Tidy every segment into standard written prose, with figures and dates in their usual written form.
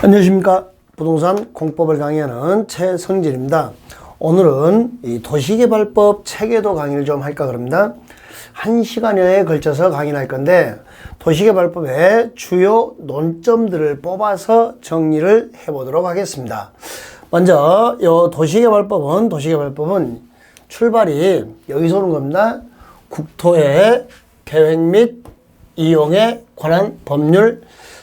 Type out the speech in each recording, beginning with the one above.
안녕하십니까. 부동산 공법을 강의하는 최성진입니다. 오늘은 이 도시개발법 체계도 강의를 좀 할까 그럽니다. 1시간여에 걸쳐서 강의를 할 건데 도시개발법의 주요 논점들을 뽑아서 정리를 해보도록 하겠습니다. 먼저 이 도시개발법은 출발이 여기서 오는 겁니다. 국토의 계획 및 이용에 관한 법률.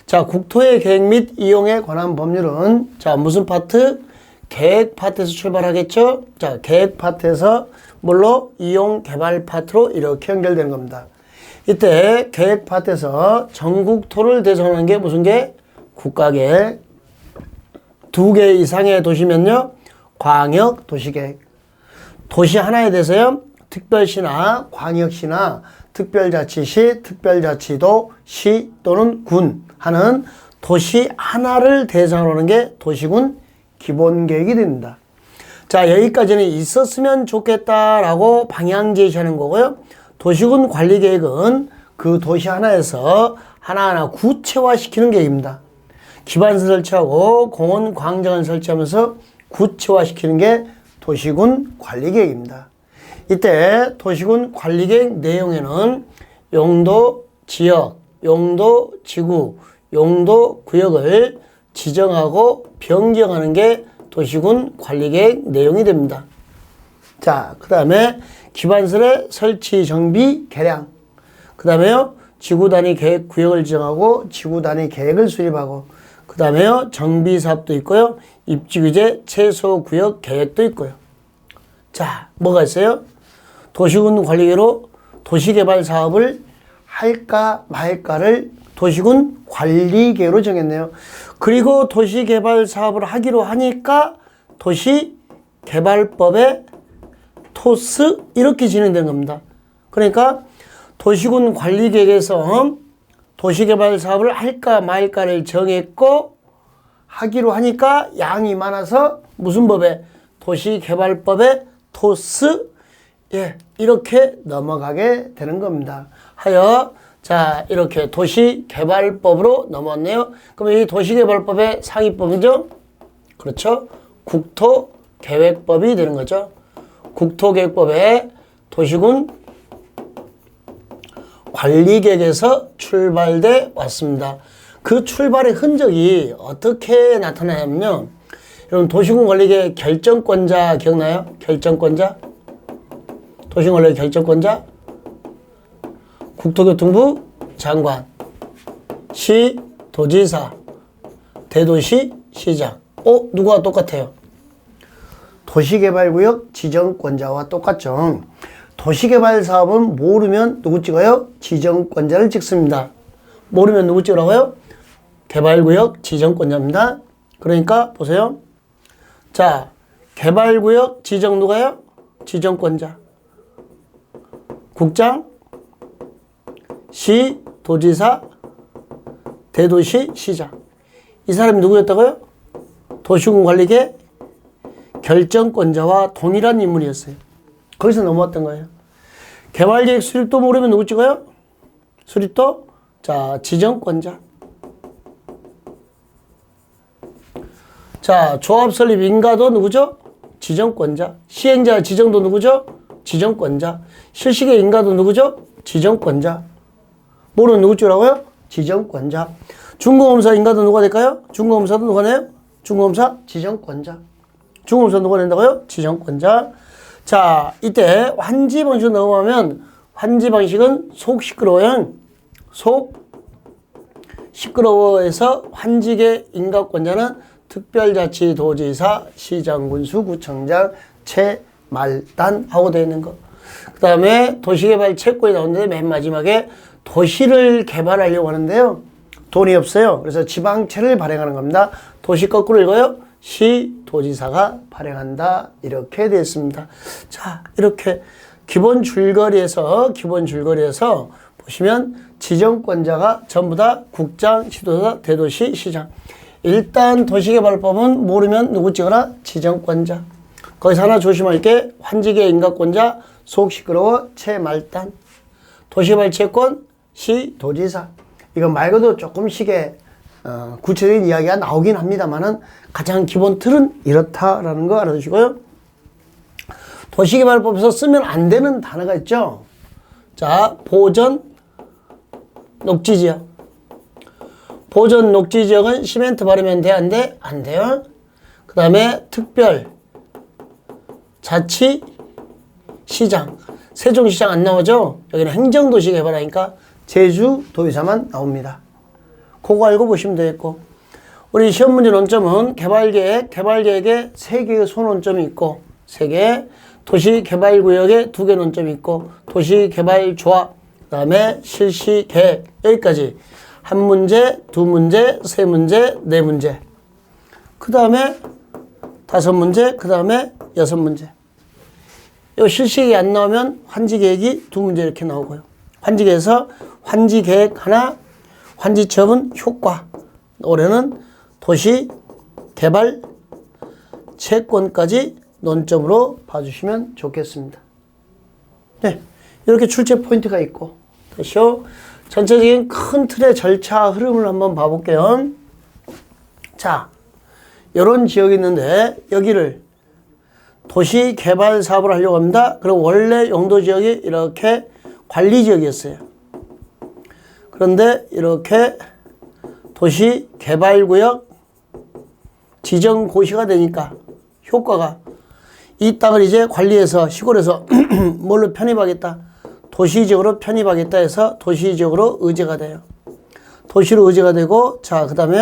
자, 국토의 계획 및 이용에 관한 법률은 자, 무슨 파트? 계획 파트에서 출발하겠죠? 자, 계획 파트에서 물론 이용 개발 파트로 이렇게 연결되는 겁니다. 이때 계획 파트에서 전국토를 대상하는 게 무슨 게? 국가계획. 2개 이상의 도시면요, 광역 도시계획. 도시 하나에 대해서요, 특별시나 광역시나 특별자치시, 특별자치도, 시 또는 군 하는 도시 하나를 대상으로 하는 게 도시군 기본계획이 됩니다. 자, 여기까지는 있었으면 좋겠다라고 방향 제시하는 거고요. 도시군 관리계획은 그 도시 하나에서 하나하나 구체화시키는 계획입니다. 기반시 설치하고 공원, 광장을 설치하면서 구체화시키는 게 도시군 관리계획입니다. 이때 도시군 관리계획 내용에는 용도 지역, 용도 지구, 용도 구역을 지정하고 변경하는 게 도시군 관리계획 내용이 됩니다. 자, 그 다음에 기반설의 설치, 정비, 개량. 그 다음에요, 지구 단위 계획 구역을 지정하고 지구 단위 계획을 수립하고, 그 다음에요, 정비 사업도 있고요, 입지 규제 최소 구역 계획도 있고요. 자, 뭐가 있어요? 도시군 관리계획으로 도시개발 사업을 할까 말까를 도시군 관리계획으로 정했네요. 그리고 도시개발 사업을 하기로 하니까 도시개발법의 토스 이렇게 진행된 겁니다. 그러니까 도시군 관리계획에서 도시개발 사업을 할까 말까를 정했고 하기로 하니까 양이 많아서 무슨 법에? 도시개발법의 토스 이렇게 넘어가게 되는 겁니다. 하여 자, 이렇게 도시개발법으로 넘어왔네요. 그럼 이 도시개발법의 상위법이죠? 그렇죠? 국토계획법이 되는 거죠. 국토계획법에 도시군 관리계획에서 출발돼 왔습니다. 그 출발의 흔적이 어떻게 나타나냐면요. 여러분, 도시군 관리계획 결정권자 기억나요? 결정권자? 도시군 관리계획 결정권자? 국토교통부 장관, 시, 도지사, 대도시, 시장. 누구와 똑같아요? 도시개발구역 지정권자와 똑같죠. 도시개발 사업은 모르면 누구 찍어요? 지정권자를 찍습니다. 모르면 누구 찍으라고요? 개발구역 지정권자입니다. 그러니까 보세요. 자, 개발구역 지정 누가요? 지정권자. 국장, 시, 도지사, 대도시, 시장. 이 사람이 누구였다고요? 도시군 관리계 결정권자와 동일한 인물이었어요. 거기서 넘어왔던 거예요. 개발계획 수립도 모르면 누구 찍어요? 수립도? 자, 지정권자. 자, 조합 설립 인가도 누구죠? 지정권자. 시행자 지정도 누구죠? 지정권자. 실시계 인가도 누구죠? 지정권자. 모르는 누구 쪽이라고요? 지정권자. 중공검사 인가도 누가 될까요? 중공검사도 누가 내요? 중공검사 지정권자. 중공검사 누가 낸다고요? 지정권자. 자, 이때 환지 방식으로 넘어가면 환지 방식은 속 시끄러워요. 속 시끄러워에서 환지계 인가권자는 특별자치도지사, 시장, 군수, 구청장, 최말단하고 되어 있는 거. 그 다음에 도시개발 채권이 나오는데 맨 마지막에 도시를 개발하려고 하는데요. 돈이 없어요. 그래서 지방채를 발행하는 겁니다. 도시 거꾸로 읽어요. 시, 도지사가 발행한다. 이렇게 되어 있습니다. 자, 이렇게 기본 줄거리에서 보시면 지정권자가 전부 다 국장, 시도사, 대도시, 시장. 일단 도시개발법은 모르면 누구 찍어라? 지정권자. 거기서 하나 조심할 게 환지계 인가권자, 속 시끄러워, 최말단. 도시개발 채권, 시, 도지사. 이거 말고도 조금씩의 구체적인 이야기가 나오긴 합니다만은 가장 기본 틀은 이렇다라는 거 알아두시고요. 도시개발법에서 쓰면 안 되는 단어가 있죠. 자, 보전 녹지지역. 보전 녹지지역은 시멘트 바르면 돼? 안 돼? 안 돼요. 그 다음에 특별 자치 시장. 세종시장 안 나오죠? 여기는 행정도시 개발하니까 제주도의사만 나옵니다. 그거 알고 보시면 되겠고, 우리 시험 문제 논점은 개발계획, 개발계획에 3개의 소논점이 있고, 3개, 도시개발구역에 2개 논점이 있고, 도시개발조합, 그 다음에 실시계획, 여기까지 1문제, 2문제, 3문제, 4문제, 그 다음에 5문제, 그 다음에 6문제. 이 실시계획이 안 나오면 환지계획이 2문제 이렇게 나오고요. 환지계획에서 환지계획 하나, 환지처분 효과. 올해는 도시개발 채권까지 논점으로 봐주시면 좋겠습니다. 네, 이렇게 출제 포인트가 있고, 다시요. 전체적인 큰 틀의 절차 흐름을 한번 봐볼게요. 자, 이런 지역이 있는데 여기를 도시개발 사업을 하려고 합니다. 그럼 원래 용도지역이 이렇게 관리지역이었어요. 그런데 이렇게 도시개발구역 지정고시가 되니까 효과가 이 땅을 이제 관리해서 시골에서 뭘로 편입하겠다? 도시지역으로 편입하겠다 해서 도시지역으로 의제가 돼요. 도시로 의제가 되고, 자, 그 다음에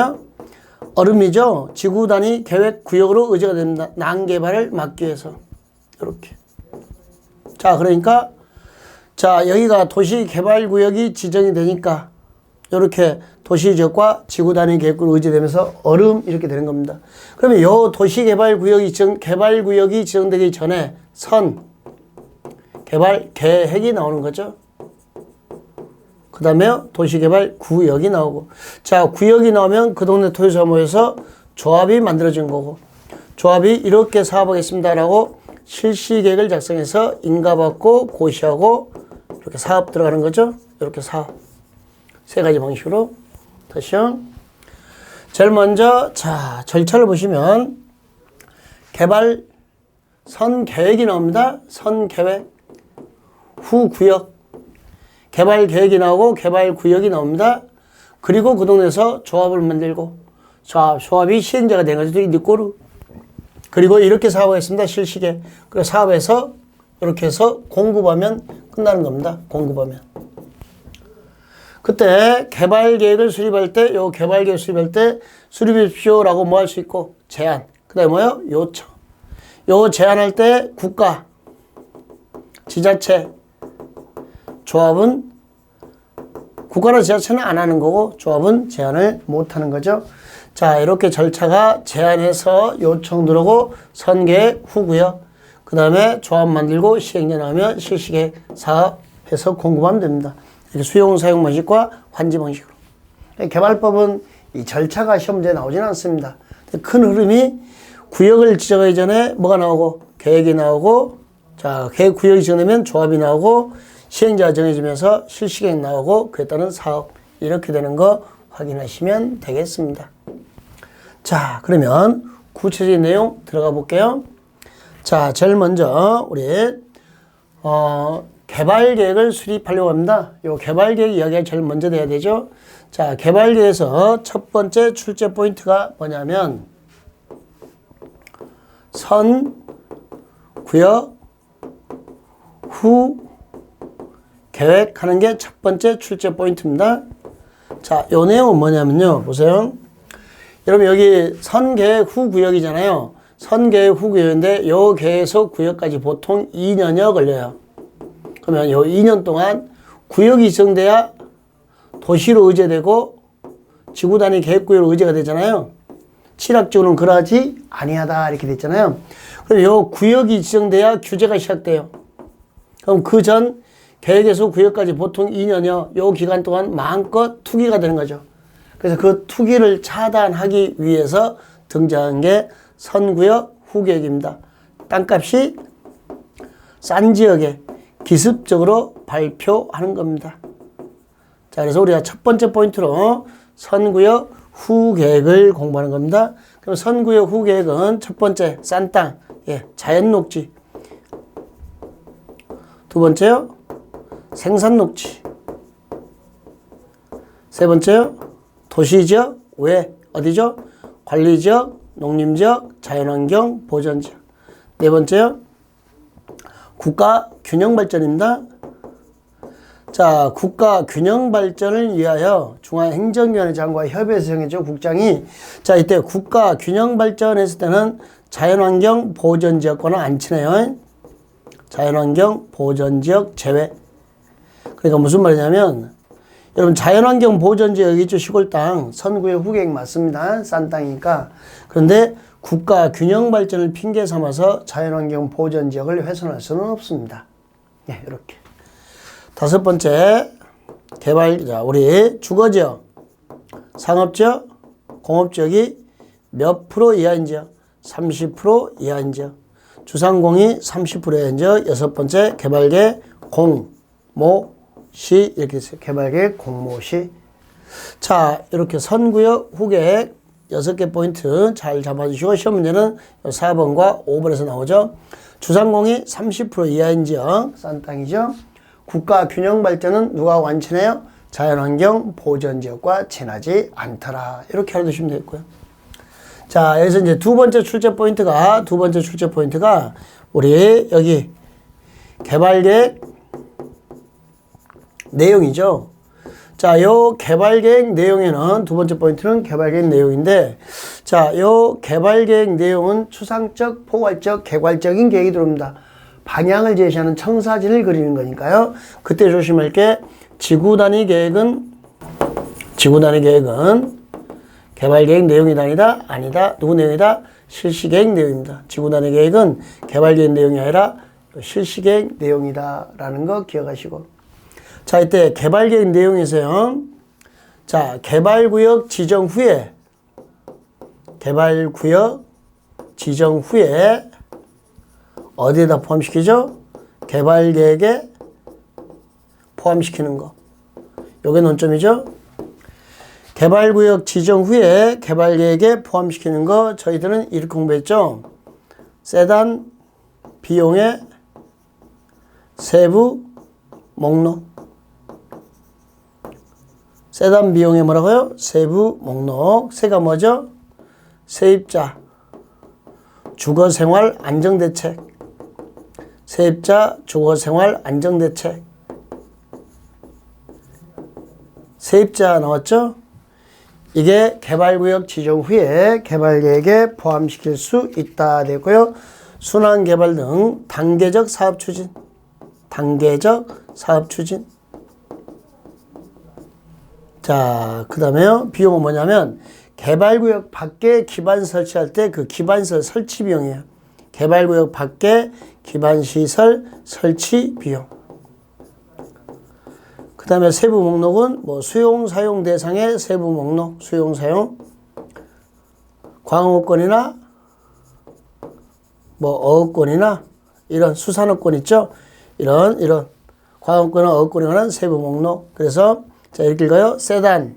얼음이죠. 지구 단위 계획 구역으로 의제가 됩니다. 난개발을 막기 위해서. 이렇게. 자, 그러니까, 자, 여기가 도시개발구역이 지정이 되니까, 이렇게 도시지역과 지구 단위 계획구로 의제되면서 얼음 이렇게 되는 겁니다. 그러면 요 도시개발구역이 개발구역이 지정되기 전에 개발 계획이 나오는 거죠. 그 다음에 도시개발 구역이 나오고, 자, 구역이 나오면 그 동네 토지사 모여서 조합이 만들어진 거고, 조합이 이렇게 사업하겠습니다라고 실시계획을 작성해서 인가받고 고시하고 이렇게 사업 들어가는 거죠. 이렇게 사업 3가지 방식으로. 다시요. 제일 먼저, 자, 절차를 보시면 개발 선계획이 나옵니다. 선계획 후 구역, 개발 계획이 나오고 개발 구역이 나옵니다. 그리고 그 동네에서 조합을 만들고, 자, 조합이 시행자가 된 거죠. 이 꼴로. 그리고 이렇게 사업하겠습니다. 실시계. 그래서 사업에서 이렇게 해서 공급하면 끝나는 겁니다. 공급하면. 그때 개발 계획을 수립할 때, 요 개발 계획 수립할 때 수립해주십시오라고 뭐 할 수 있고, 제안. 그 다음에 뭐요? 요청. 요 제안할 때 국가, 지자체, 조합은 국가나 지자체는 안 하는 거고 조합은 제안을 못 하는 거죠. 자, 이렇게 절차가 제안해서 요청 들어오고 선계획 후구역, 그 다음에 조합 만들고 시행령 나오면 실시계획 사업해서 공급하면 됩니다. 이렇게 수용 사용 방식과 환지 방식으로. 개발법은 이 절차가 시험 문제에 나오지는 않습니다. 큰 흐름이 구역을 지정하기 전에 뭐가 나오고 계획이 나오고, 자, 계획 구역이 지정되면 조합이 나오고 시행자가 정해지면서 실시계획 나오고 그에 따른 사업 이렇게 되는 거 확인하시면 되겠습니다. 자, 그러면 구체적인 내용 들어가 볼게요. 자, 제일 먼저 우리 개발계획을 수립하려고 합니다. 요 개발계획 이야기가 제일 먼저 돼야 되죠. 자, 개발계획에서 첫 번째 출제 포인트가 뭐냐면 선, 구역, 후 계획하는 게 첫 번째 출제 포인트입니다. 자, 요 내용은 뭐냐면요. 보세요. 여러분 여기 선계획 후 구역이잖아요. 선계획 후 구역인데 요 계획에서 구역까지 보통 2년여 걸려요. 그러면 요 2년 동안 구역이 지정돼야 도시로 의제되고 지구 단위 계획구역으로 의제가 되잖아요. 칠학지구는 그러하지 아니하다 이렇게 됐잖아요. 그럼 요 구역이 지정돼야 규제가 시작돼요. 그럼 그 전 계획에서 구역까지 보통 2년여 요 기간 동안 마음껏 투기가 되는 거죠. 그래서 그 투기를 차단하기 위해서 등장한 게 선구역 후계획입니다. 땅값이 싼 지역에 기습적으로 발표하는 겁니다. 자, 그래서 우리가 첫 번째 포인트로 선구역 후계획을 공부하는 겁니다. 그럼 선구역 후계획은 첫 번째 싼 땅, 예, 자연 녹지. 두 번째요, 생산 녹지. 세 번째요, 도시지역, 왜? 어디죠? 관리지역, 농림지역, 자연환경, 보전지역. 네 번째요, 국가 균형 발전입니다. 자, 국가 균형 발전을 위하여 중앙행정위원회 장과 협의해서 정해져 국장이. 자, 이때 국가 균형 발전했을 때는 자연환경 보전지역과는 안 친해요. 자연환경 보전지역 제외. 그러니까 무슨 말이냐면, 여러분 자연환경 보전지역 있죠? 시골 땅, 선구역 후계획 맞습니다. 싼 땅이니까. 그런데 국가 균형 발전을 핑계 삼아서 자연환경 보전지역을 훼손할 수는 없습니다. 네, 이렇게. 다섯 번째, 개발, 자, 우리 주거지역, 상업지역, 공업지역이 몇 프로 이하인 지역? 30% 이하인 지역. 주상공이 30% 이하인 지역. 여섯 번째, 개발계획, 공모시, 이렇게 있어요. 개발계획, 공모시. 자, 이렇게 선구역, 후계획, 6개 포인트 잘 잡아주시고, 시험 문제는 4번과 5번에서 나오죠. 주상공이 30% 이하인 지역, 싼 땅이죠. 국가 균형 발전은 누가 완친해요? 자연환경 보전지역과 친하지 않더라. 이렇게 알아두시면 되겠고요. 자, 여기서 이제 두 번째 출제 포인트가 우리 여기 개발계획 내용이죠. 자, 요 개발계획 내용에는 두 번째 포인트는 개발계획 내용인데, 자, 요 개발계획 내용은 추상적, 포괄적, 개괄적인 계획이 들어옵니다. 방향을 제시하는 청사진을 그리는 거니까요. 그때 조심할 게 지구 단위 계획은 개발계획 내용이 아니다. 아니다. 누구 내용이다? 실시계획 내용입니다. 지구 단위 계획은 개발계획 내용이 아니라 실시계획 내용이다. 라는 거 기억하시고. 자, 이때 개발계획 내용에서요. 자, 개발구역 지정 후에 어디에다 포함시키죠? 개발계획에 포함시키는 거. 요게 논점이죠? 개발구역 지정 후에 개발계획에 포함시키는 거 저희들은 이렇게 공부했죠? 세단 비용의 세부 목록. 세단 비용의 뭐라고요? 세부 목록. 세가 뭐죠? 세입자, 주거생활 안정대책. 세입자, 주거생활 안정대책. 세입자 나왔죠? 이게 개발구역 지정 후에 개발계획에 포함시킬 수 있다 되고요. 순환개발 등 단계적 사업추진. 자, 그 다음에요. 비용은 뭐냐면 개발구역 밖에 기반 설치할 때 그 기반시설 설치 비용이에요. 개발구역 밖에 기반시설 설치 비용. 그 다음에 세부 목록은 뭐 수용 사용 대상의 세부 목록, 수용 사용, 광업권이나 뭐 어업권이나 이런 수산업권 있죠. 이런 광업권이나 어업권에 관한 세부 목록. 그래서 자, 이렇게 읽어요. 세단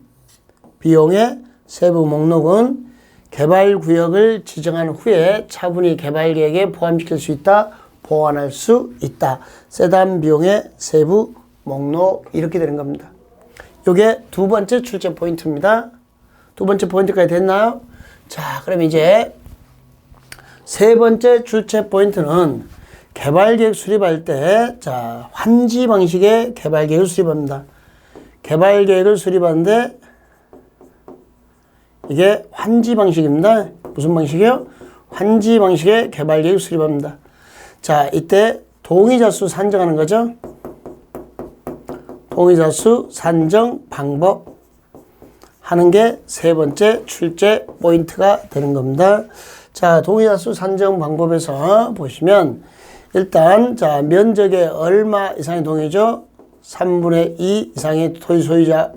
비용의 세부 목록은 개발구역을 지정한 후에 차분히 개발계획에 포함시킬 수 있다, 보완할 수 있다. 세단 비용의 세부 목록, 이렇게 되는 겁니다. 요게 두 번째 출제 포인트입니다. 두 번째 포인트까지 됐나요? 자, 그럼 이제 세 번째 출제 포인트는 개발계획 수립할 때, 자, 환지 방식의 개발계획을 수립합니다. 개발계획을 수립하는데 이게 환지 방식입니다. 무슨 방식이요? 환지 방식의 개발계획을 수립합니다. 자, 이때 동의자 수 산정하는 거죠. 동의자 수 산정 방법 하는 게 세 번째 출제 포인트가 되는 겁니다. 자, 동의자 수 산정 방법에서 보시면 일단 자, 면적의 얼마 이상의 동의죠? 3분의 2 이상의 토지 소유자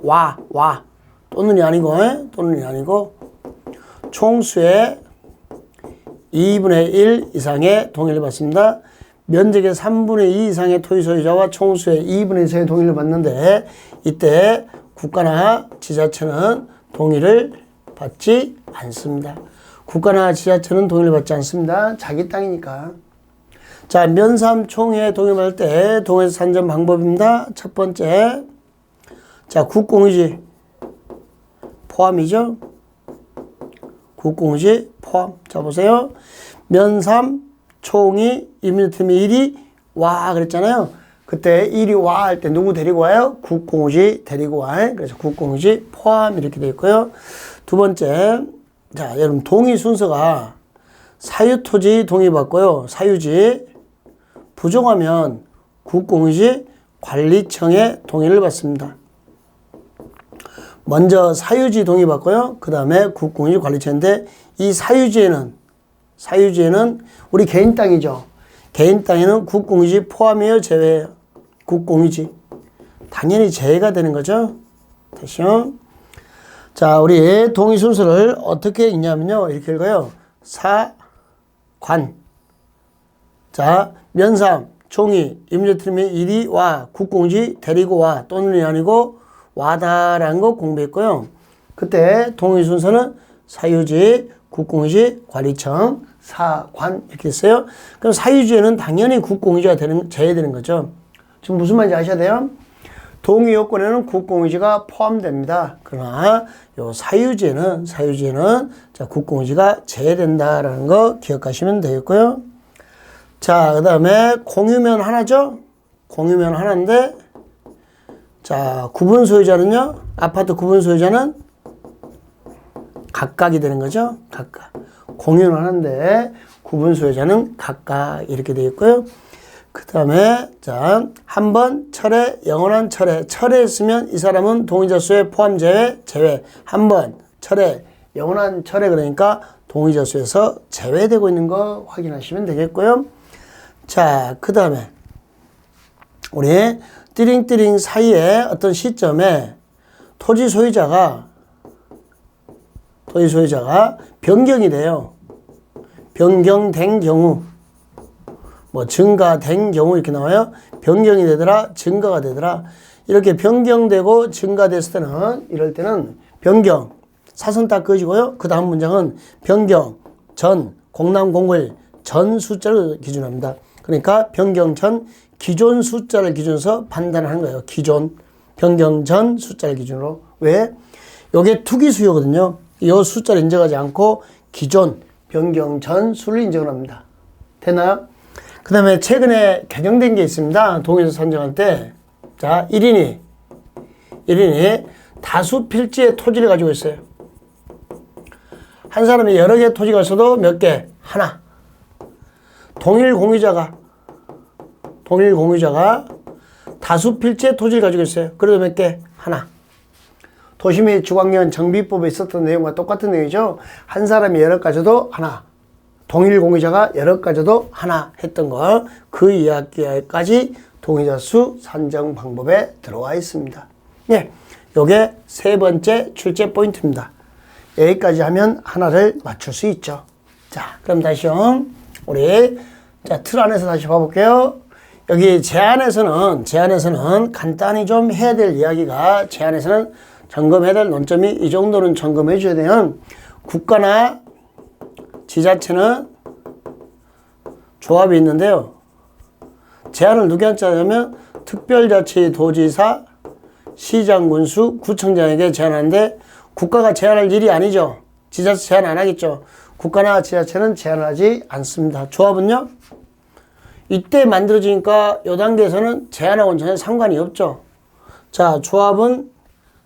또는이 아니고 총수의 2분의 1 이상의 동의를 받습니다. 면적의 3분의 2 이상의 토지 소유자와 총수의 2분의 1 이상의 동의를 받는데 이때 국가나 지자체는 동의를 받지 않습니다. 국가나 지자체는 동의를 받지 않습니다. 자기 땅이니까. 자, 면삼총회에 동의할 때 동의서 산정 방법입니다. 첫 번째, 자, 국공유지 포함이죠. 국공유지 포함. 자, 보세요. 면삼총회 임의팀이 1위 와 그랬잖아요. 그때 1위 와 할 때 누구 데리고 와요? 국공유지 데리고 와. 그래서 국공유지 포함 이렇게 되어 있고요. 두 번째, 자, 여러분 동의 순서가 사유토지 동의받고요. 사유지 부족하면 국공유지 관리청의 동의를 받습니다. 먼저 사유지 동의받고요. 그 다음에 국공유지 관리청인데 이 사유지에는 우리 개인 땅이죠. 개인 땅에는 국공유지 포함이에요, 제외예요? 국공유지. 당연히 제외가 되는 거죠. 다시요. 자, 우리 동의 순서를 어떻게 읽냐면요. 이렇게 읽어요. 사관. 자, 면삼, 총의, 임의팀의 1위 와, 국공유지 데리고 와, 또는이 아니고 와다라는 거 공부했고요. 그때 동의 순서는 사유지, 국공유지, 관리청, 사관 이렇게 했어요. 그럼 사유지에는 당연히 국공유지가 제외되는 거죠. 지금 무슨 말인지 아셔야 돼요? 동의 요건에는 국공유지가 포함됩니다. 그러나 요 사유지에는 자, 국공유지가 제외된다라는 거 기억하시면 되겠고요. 자, 그 다음에 공유면 하나죠? 공유면 하나인데, 자, 구분 소유자는요? 아파트 구분 소유자는 각각이 되는 거죠? 각각. 공유는 하나인데, 구분 소유자는 각각 이렇게 되어 있고요. 그 다음에, 자, 한 번 철회, 영원한 철회. 철회했으면 이 사람은 동의자 수에 포함 제외. 한 번 철회, 영원한 철회 그러니까 동의자 수에서 제외되고 있는 거 확인하시면 되겠고요. 자, 그 다음에 우리 띠링띠링 사이에 어떤 시점에 토지 소유자가 변경이 돼요. 변경된 경우, 뭐 증가된 경우 이렇게 나와요. 변경이 되더라, 증가가 되더라. 이렇게 변경되고 증가됐을 때는, 이럴 때는 변경, 사선 딱 그어지고요. 그 다음 문장은 변경, 전, 공남 공일, 전 숫자를 기준합니다. 그러니까 변경 전 기존 숫자를 기준으로 판단하는 거예요. 기존, 변경 전 숫자를 기준으로. 왜? 요게 투기 수요거든요. 이 숫자를 인정하지 않고 기존, 변경 전 수를 인정을 합니다. 되나요? 그 다음에 최근에 개정된 게 있습니다. 동의서 선정할 때. 자, 1인이 다수 필지의 토지를 가지고 있어요. 한 사람이 여러 개의 토지가 있어도 몇 개? 하나. 동일 공유자가 다수 필지의 토지를 가지고 있어요. 그래도 몇 개? 하나. 도시및 주광년 정비법에 있었던 내용과 똑같은 내용이죠. 한 사람이 여러 가져도 하나. 동일 공유자가 여러 가져도 하나 했던 거. 그 이야기까지 동의자 수 산정 방법에 들어와 있습니다. 예, 요게 세 번째 출제 포인트입니다. 여기까지 하면 하나를 맞출 수 있죠. 자, 그럼 다시요. 우리 틀 안에서 다시 봐볼게요. 여기 제안에서는 간단히 좀 해야 될 이야기가, 제안에서는 점검해야 될 논점이 이 정도는 점검해 줘야 돼요. 국가나 지자체는 조합이 있는데요. 제안을 누구한테 하냐면 특별자치도지사, 시장, 군수, 구청장에게 제안하는데 국가가 제안할 일이 아니죠. 지자체 제안 안 하겠죠. 국가나 지자체는 제안을 하지 않습니다. 조합은요? 이때 만들어지니까 이 단계에서는 제안하고는 전혀 상관이 없죠. 자, 조합은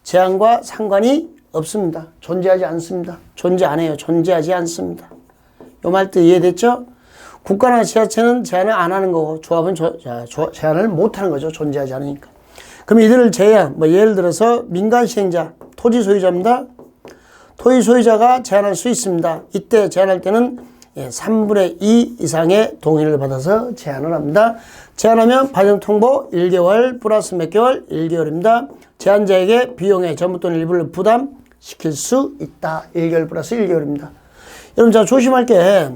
제안과 상관이 없습니다. 존재하지 않습니다. 존재 안 해요. 존재하지 않습니다. 요 말 뜻 이해됐죠? 국가나 지자체는 제안을 안 하는 거고 조합은 제안을 못 하는 거죠. 존재하지 않으니까. 그럼 이들을 제한, 예를 들어서 민간 시행자, 토지 소유자입니다. 토지 소유자가 제한할 수 있습니다. 이때 제한할 때는 3분의 2 이상의 동의를 받아서 제한을 합니다. 제한하면 발령 통보 1개월 플러스 몇 개월? 1개월입니다. 제한자에게 비용의 전부 또는 일부를 부담시킬 수 있다. 1개월 플러스 1개월입니다. 여러분, 자, 조심할 게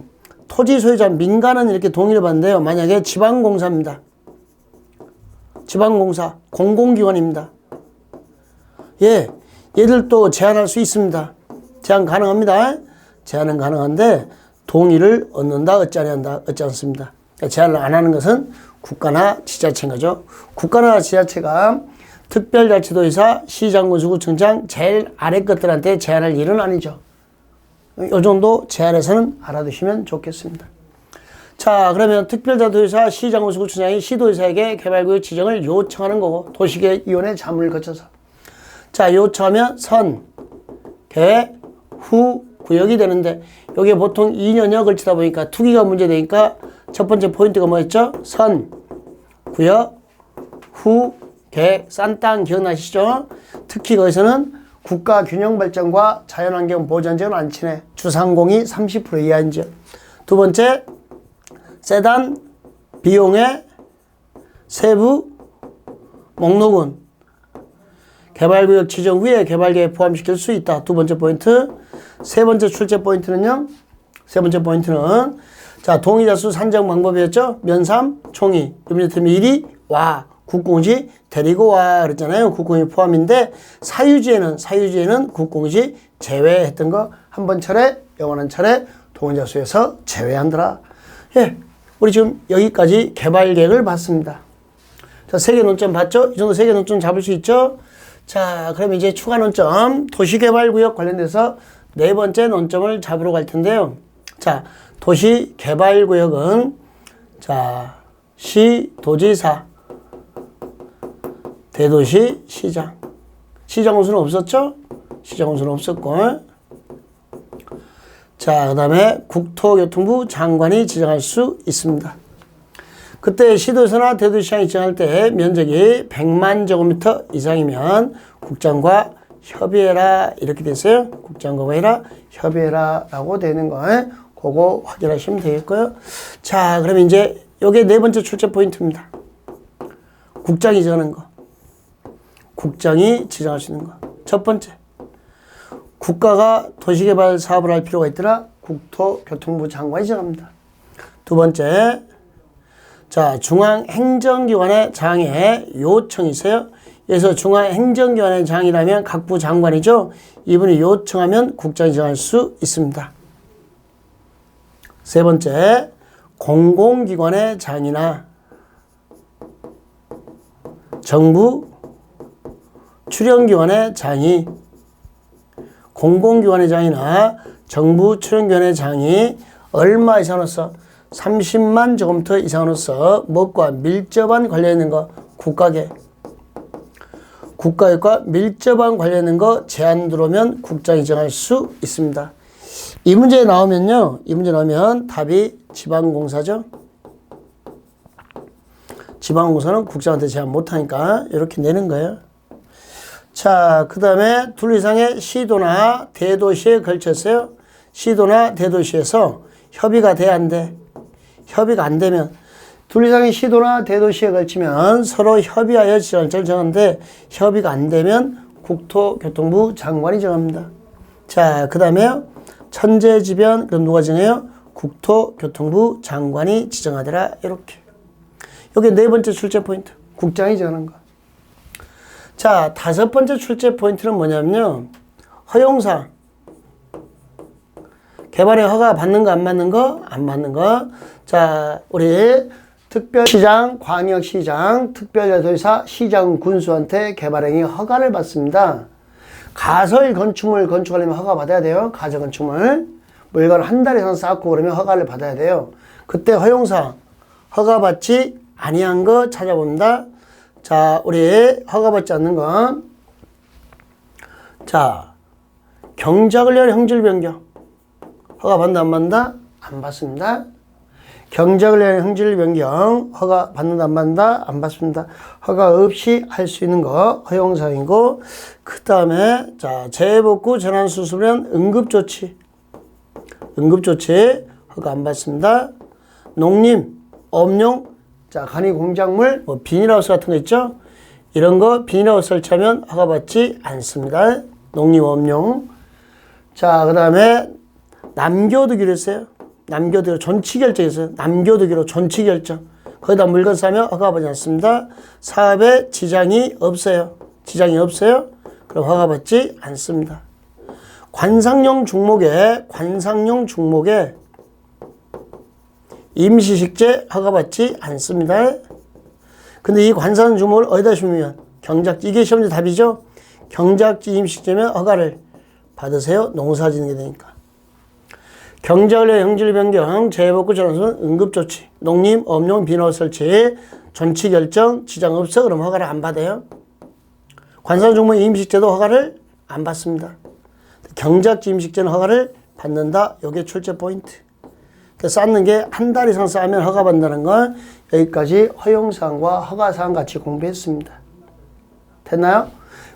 토지 소유자 민간은 이렇게 동의를 받는데요. 만약에 지방공사입니다. 지방공사, 공공기관입니다. 예, 얘들도 제한할 수 있습니다. 제한 가능합니다. 제한은 가능한데 동의를 얻는다, 얻지 아니한다, 얻지 않습니다. 그러니까 제한을 안 하는 것은 국가나 지자체인 거죠. 국가나 지자체가 특별자치도의사, 시장군수구청장 제일 아래 것들한테 제한할 일은 아니죠. 이 정도 제한에서는 알아두시면 좋겠습니다. 자, 그러면 특별자치도의사, 시장군수구청장이 시도의사에게 개발구역 지정을 요청하는 거고 도시계획위원회 자문을 거쳐서 자, 요청하면 선, 개, 후, 구역이 되는데 여기에 보통 2년여 걸치다 보니까 투기가 문제되니까 첫 번째 포인트가 뭐였죠? 선, 구역, 후, 개, 싼 땅 기억나시죠? 특히 거기서는 국가 균형 발전과 자연환경 보전지역은 안 치네. 주상공이 30% 이하인 지역. 두 번째, 세단 비용의 세부 목록은 개발구역 지정 후에 개발계획에 포함시킬 수 있다. 두 번째 포인트. 세 번째 출제 포인트는요. 자, 동의자 수 산정 방법이었죠. 면삼, 총의. 이번에 미리 와. 국공지 데리고 와 그랬잖아요. 국공지 포함인데 사유지에는 국공지 제외했던 거 한 번 차례, 영원한 차례 동의자 수에서 제외한더라. 예, 우리 지금 여기까지 개발계획을 봤습니다. 자, 3개 논점 봤죠? 이 정도 3개 논점 잡을 수 있죠? 자, 그럼 이제 추가 논점 도시개발구역 관련돼서 4번째 논점을 잡으러 갈 텐데요. 자, 도시개발구역은 자, 시, 도지사, 대도시, 시장. 시장 운수는 없었죠? 시장 운수는 없었고. 자, 그 다음에 국토교통부 장관이 지정할 수 있습니다. 그때 시도에서나 대도시장이 지정할 때 면적이 100만 제곱미터 이상이면 국장과 협의해라 이렇게 됐어요. 국장과 해라, 협의해라 라고 되는 거 그거 확인하시면 되겠고요. 자, 그럼 이제 요게 4번째 출제 포인트입니다. 국장이 정하는 거. 국장이 지정할 수 있는 거. 첫 번째, 국가가 도시개발 사업을 할 필요가 있더라. 국토교통부 장관이 지정합니다. 두 번째, 자, 중앙행정기관의 장에 요청이 있어요. 그래서 중앙행정기관의 장이라면 각부 장관이죠. 이분이 요청하면 국장이 정할 수 있습니다. 세 번째, 공공기관의 장이나 정부 출연기관의 장이 공공기관의 장이나 정부 출연기관의 장이 얼마 이상으로서 30만 제곱미터 이상으로서 무엇과 밀접한 관련있는 거 국가계획과 밀접한 관련있는 거 제한 들어오면 국장이 정할 수 있습니다. 이 문제 나오면요. 이 문제 나오면 답이 지방공사죠. 지방공사는 국장한테 제한 못하니까 이렇게 내는 거예요. 자, 그 다음에 둘 이상의 시도나 대도시에 걸쳤어요. 시도나 대도시에서 협의가 돼, 안 돼? 협의가 안 되면 둘 이상의 시도나 대도시에 걸치면 서로 협의하여 지정을 정하는데 협의가 안 되면 국토교통부 장관이 정합니다. 자, 그 다음에요. 천재지변, 그럼 누가 정해요? 국토교통부 장관이 지정하더라. 이렇게. 여기 4번째 출제 포인트. 국장이 정하는 거. 자, 5번째 출제 포인트는 뭐냐면요. 허용사항. 개발에 허가 받는 거, 안 받는 거? 안 받는 거. 자, 우리 특별시장, 광역시장, 특별자치도의사, 시장군수한테 개발행위 허가를 받습니다. 가설 건축물 건축하려면 허가 받아야 돼요. 가설 건축물. 물건을 한 달 이상 쌓고 그러면 허가를 받아야 돼요. 그때 허용사항. 허가받지 아니한 거 찾아본다. 자, 우리 허가받지 않는 건 자, 경작을 위한 형질 변경. 허가 받는다, 안 받는다? 안 받습니다. 경작을 위한 형질 변경. 허가 받는다, 안 받는다? 안 받습니다. 허가 없이 할 수 있는 거 허용사항이고, 그 다음에 자, 재해복구 재난수습을 위한 응급조치. 응급조치 허가 안 받습니다. 농림, 업용, 자, 간이 공작물, 뭐 비닐하우스 같은 거 있죠? 이런 거 비닐하우스 설치하면 허가받지 않습니다. 농림업용. 자, 그 다음에 남겨두기로 했어요. 남겨두기로 존치결정 있어요. 남겨두기로 존치결정. 거기다 물건 싸면 허가받지 않습니다. 사업에 지장이 없어요. 지장이 없어요. 그럼 허가받지 않습니다. 관상용 중목에 임시식재 허가받지 않습니다. 근데 이 관상 중목을 어디다 심으면 경작지, 이게 시험지 답이죠. 경작지 임시식재면 허가를 받으세요. 농사짓는 게 되니까. 경작의 형질 변경, 재해복구 전환선, 응급조치, 농림, 업용, 비너 설치, 존치 결정, 지장 없어 그럼 허가를 안 받아요. 관상 중목 임시식재도 허가를 안 받습니다. 경작지 임시식재는 허가를 받는다. 이게 출제 포인트. 쌓는 게 한 달 이상 쌓으면 허가받는다는 건 여기까지 허용사항과 허가사항 같이 공부했습니다. 됐나요?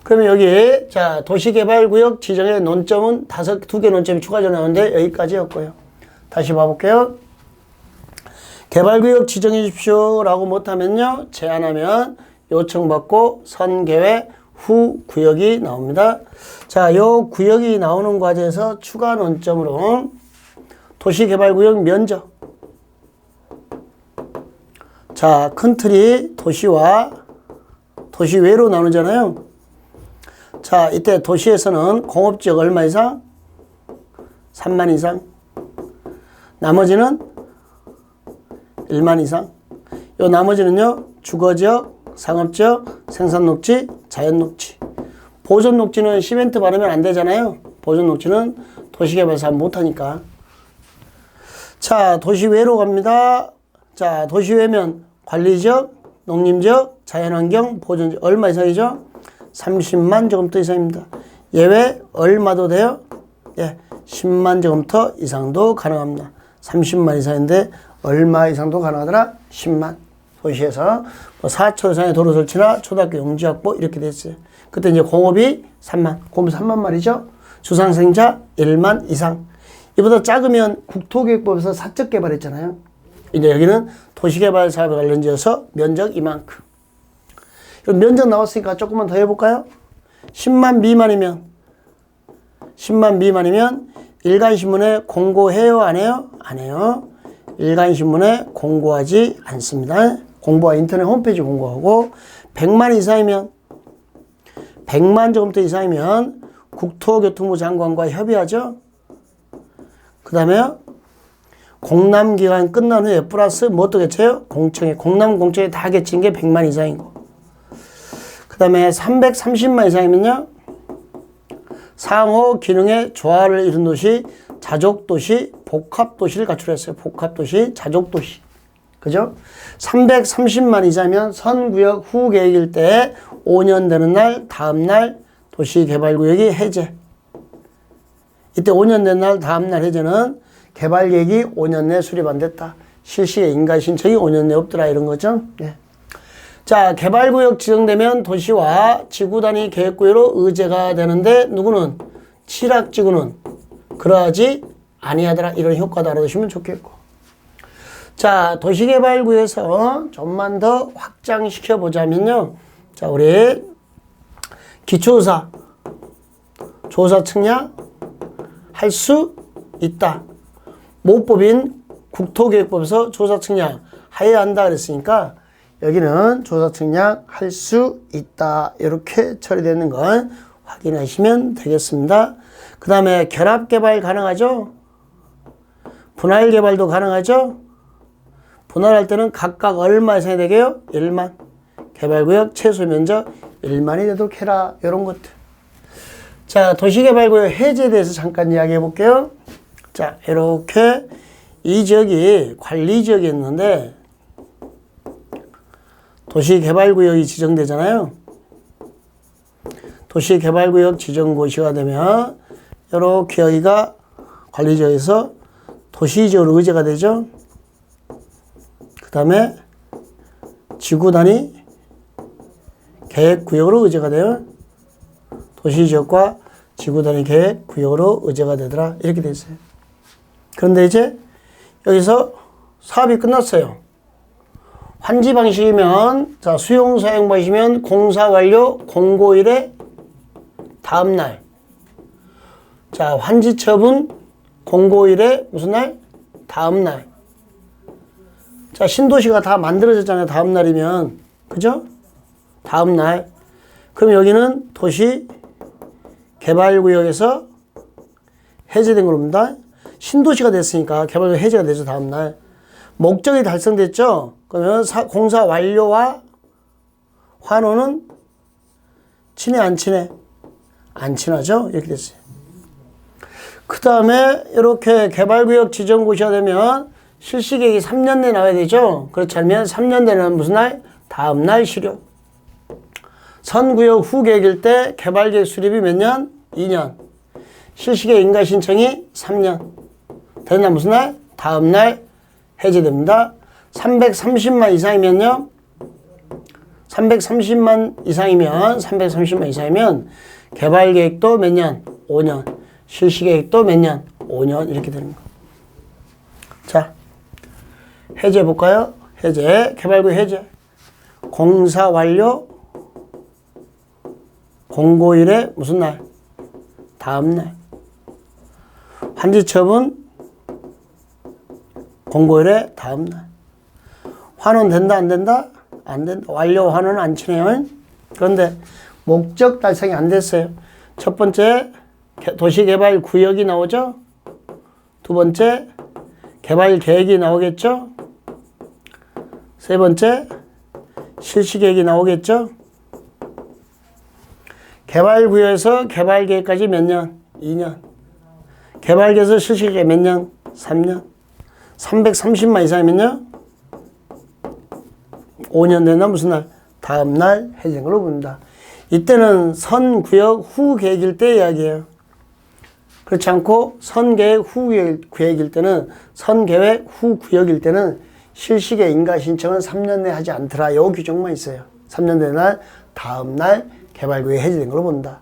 그러면 여기 자 도시개발구역 지정의 논점은 두 개 논점이 추가적으로 나오는데 여기까지였고요. 다시 봐볼게요. 개발구역 지정해 주십시오 라고 못하면요. 제안하면 요청받고 선계획 후 구역이 나옵니다. 자, 요 구역이 나오는 과정에서 추가 논점으로 도시개발구역 면적. 자, 큰 틀이 도시와 도시 외로 나누잖아요. 자, 이때 도시에서는 공업지역 얼마 이상? 3만 이상. 나머지는 1만 이상. 요 나머지는요, 주거지역, 상업지역, 생산녹지, 자연녹지. 보존녹지는 시멘트 바르면 안 되잖아요. 보존녹지는 도시개발사 못하니까. 자, 도시외로 갑니다. 자, 도시외면 관리지역, 농림지역, 자연환경, 보존지역 얼마 이상이죠? 30만 제곱미터 이상입니다. 예외 얼마도 돼요? 예, 10만 제곱미터 이상도 가능합니다. 30만 이상인데 얼마 이상도 가능하더라? 10만. 도시에서 뭐 4초 이상의 도로 설치나 초등학교 용지 확보 이렇게 됐어요. 그때 이제 공업이 3만, 공업 3만 말이죠. 주상생자 1만 이상. 이보다 작으면 국토계획법에서 사적 개발했잖아요. 이제 여기는 도시개발 사업에 관련지어서 면적 이만큼. 면적 나왔으니까 조금만 더 해볼까요? 10만 미만이면 일간신문에 공고해요? 안 해요? 안 해요. 일간신문에 공고하지 않습니다. 공고와 인터넷 홈페이지 공고하고 100만 이상이면 100만 제곱미터 이상이면 국토교통부 장관과 협의하죠. 그 다음에 공람기간 끝난 후에 플러스 뭐 또 개체요? 공청회. 공람공청회 다 개친 게 100만 이상인 거. 그 다음에 330만 이상이면요. 상호 기능의 조화를 이룬 도시, 자족도시, 복합도시를 가출했어요. 복합도시, 자족도시. 그죠? 330만 이상이면 선구역 후 계획일 때 5년 되는 날, 다음 날 도시개발구역이 해제. 이때 5년 된 날, 다음 날 해제는 개발계획이 5년 내 수립 안 됐다. 실시의 인가 신청이 5년 내 없더라. 이런 거죠. 네. 자, 개발구역 지정되면 도시와 지구 단위 계획구역으로 의제가 되는데 누구는? 칠학지구는 그러하지 아니하더라. 이런 효과도 알아두시면 좋겠고. 자, 도시개발구에서 좀만 더 확장시켜 보자면요. 자, 우리 기초조사, 조사 측량 할 수 있다. 모법인 국토계획법에서 조사 측량 해야 한다 그랬으니까 여기는 조사 측량 할 수 있다. 이렇게 처리되는 건 확인하시면 되겠습니다. 그 다음에 결합개발 가능하죠? 분할개발도 가능하죠? 분할할 때는 각각 얼마 이상이 되게요? 1만. 개발구역 최소 면적 1만이 되도록 해라. 이런 것들. 자, 도시개발구역 해제에 대해서 잠깐 이야기해 볼게요. 자, 이렇게 이 지역이 관리지역이었는데 도시개발구역이 지정되잖아요. 도시개발구역 지정고시가 되면 이렇게 여기가 관리지역에서 도시지역으로 의제가 되죠. 그 다음에 지구단위 계획구역으로 의제가 돼요. 도시지역과 지구단위 계획구역으로 의제가 되더라. 이렇게 돼 있어요. 그런데 이제 여기서 사업이 끝났어요. 환지 방식이면 자 수용 사용 방식이면 공사 완료 공고일의 다음 날. 자 환지 처분 공고일의 무슨 날? 다음 날. 자 신도시가 다 만들어졌잖아요. 다음 날이면 그죠? 다음 날. 그럼 여기는 도시 개발구역에서 해제된 걸로 봅니다. 신도시가 됐으니까 개발구역 해제가 되죠. 다음날. 목적이 달성됐죠. 그러면 공사 완료와 환호는 친해 안 친해? 안 친하죠. 이렇게 됐어요. 그 다음에 이렇게 개발구역 지정고시가 되면 실시계획이 3년 내에 나와야 되죠. 그렇지 않으면 3년 내는 무슨 날? 다음날 실효. 선구역 후계획일 때 개발계획 수립이 몇 년? 2년. 실시계획 인가신청이 3년. 되는 날 무슨 날? 다음날 해제됩니다. 330만 이상이면요. 330만 이상이면 개발계획도 몇 년? 5년. 실시계획도 몇 년? 5년. 이렇게 되는 거. 자, 해제 볼까요? 해제. 개발구역 해제. 공사 완료. 공고일에 무슨 날? 다음날. 환지처분. 공고일에 다음날. 환원 된다 안 된다? 안 된다. 완료 환원은 안 치네요. 그런데 목적 달성이 안 됐어요. 첫 번째 도시개발 구역이 나오죠. 두 번째 개발 계획이 나오겠죠. 세 번째 실시계획이 나오겠죠. 개발구역에서 개발계획까지 몇 년? 2년. 개발계획에서 실시계획 몇 년? 3년. 330만 이상이면요? 5년 된다 무슨 날? 다음날 해제된 걸로 봅니다. 이때는 선구역 후 계획일 때 이야기예요. 그렇지 않고 선계획 후 계획일 때는 선계획 후 구역일 때는 실시계 인가 신청은 3년 내에 하지 않더라. 요 규정만 있어요. 3년 된 날 다음날 개발구역이 해제된 걸로 본다.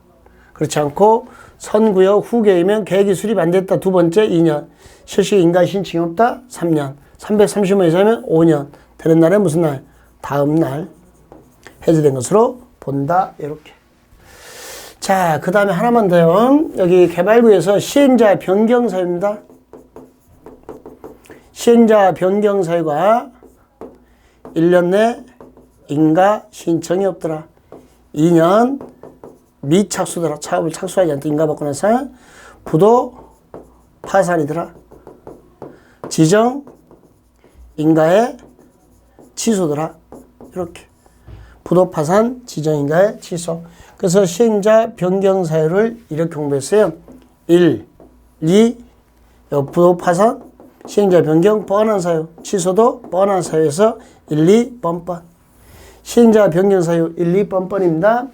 그렇지 않고 선구역 후 계획이면 계획이 수립 안 됐다. 두 번째 2년. 실시계 인가 신청이 없다. 3년. 330만 이상이면 5년. 되는 날에 무슨 날? 다음날 해제된 것으로 본다. 이렇게. 자, 그 다음에 하나만 더요. 여기 개발구에서 시행자 변경 사유입니다. 시행자 변경 사유가 1년 내 인가 신청이 없더라. 2년 미착수더라. 사업을 착수하지 않고 인가 받고 나서 부도 파산이더라. 지정 인가의 취소더라. 이렇게. 부도 파산, 지정 인가의 취소. 그래서 시행자 변경 사유를 이렇게 공부했어요. 1, 2, 부도 파산, 시행자 변경 뻔한 사유, 취소도 뻔한 사유에서 1, 2 뻔뻔. 시행자 변경 사유 1, 2 뻔뻔입니다.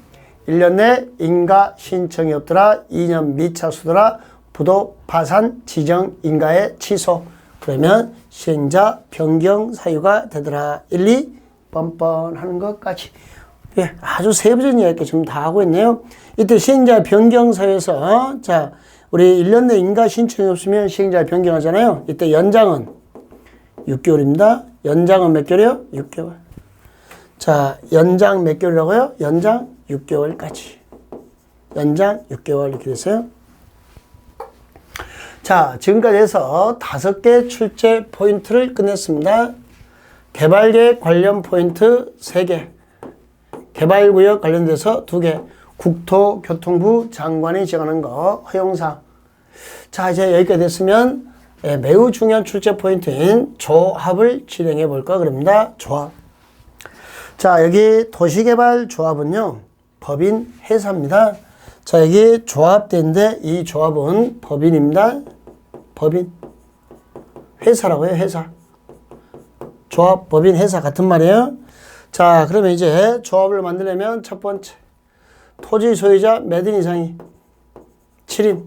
1년 내 인가 신청이 없더라. 2년 미착수더라. 부도 파산, 지정 인가의 취소. 그러면 시행자 변경 사유가 되더라. 1, 2 뻔뻔 하는 것까지. 예, 아주 세부적인 이야기 지금 다 하고 있네요. 이때 시행자 변경 사유에서 자, 우리 1년 내 인가 신청이 없으면 시행자 변경하잖아요. 이때 연장은 6개월입니다. 연장은 몇 개월이요? 6개월. 자, 연장 몇 개월이라고요? 연장 6개월까지. 연장 6개월 이렇게 됐어요. 자, 지금까지 해서 5개 출제 포인트를 끝냈습니다. 개발계획 관련 포인트 3개. 개발구역 관련돼서 2개. 국토교통부 장관이 정하는 거 허용사항. 자, 이제 여기까지 됐으면 매우 중요한 출제 포인트인 조합을 진행해 볼까 그럽니다. 조합. 자, 여기 도시개발조합은요 법인 회사입니다. 자, 여기 조합대인데 이 조합은 법인입니다. 법인 회사라고요. 회사. 조합, 법인, 회사 같은 말이에요. 자, 그러면 이제 조합을 만들려면 첫 번째 토지 소유자 몇 인 이상이 7인.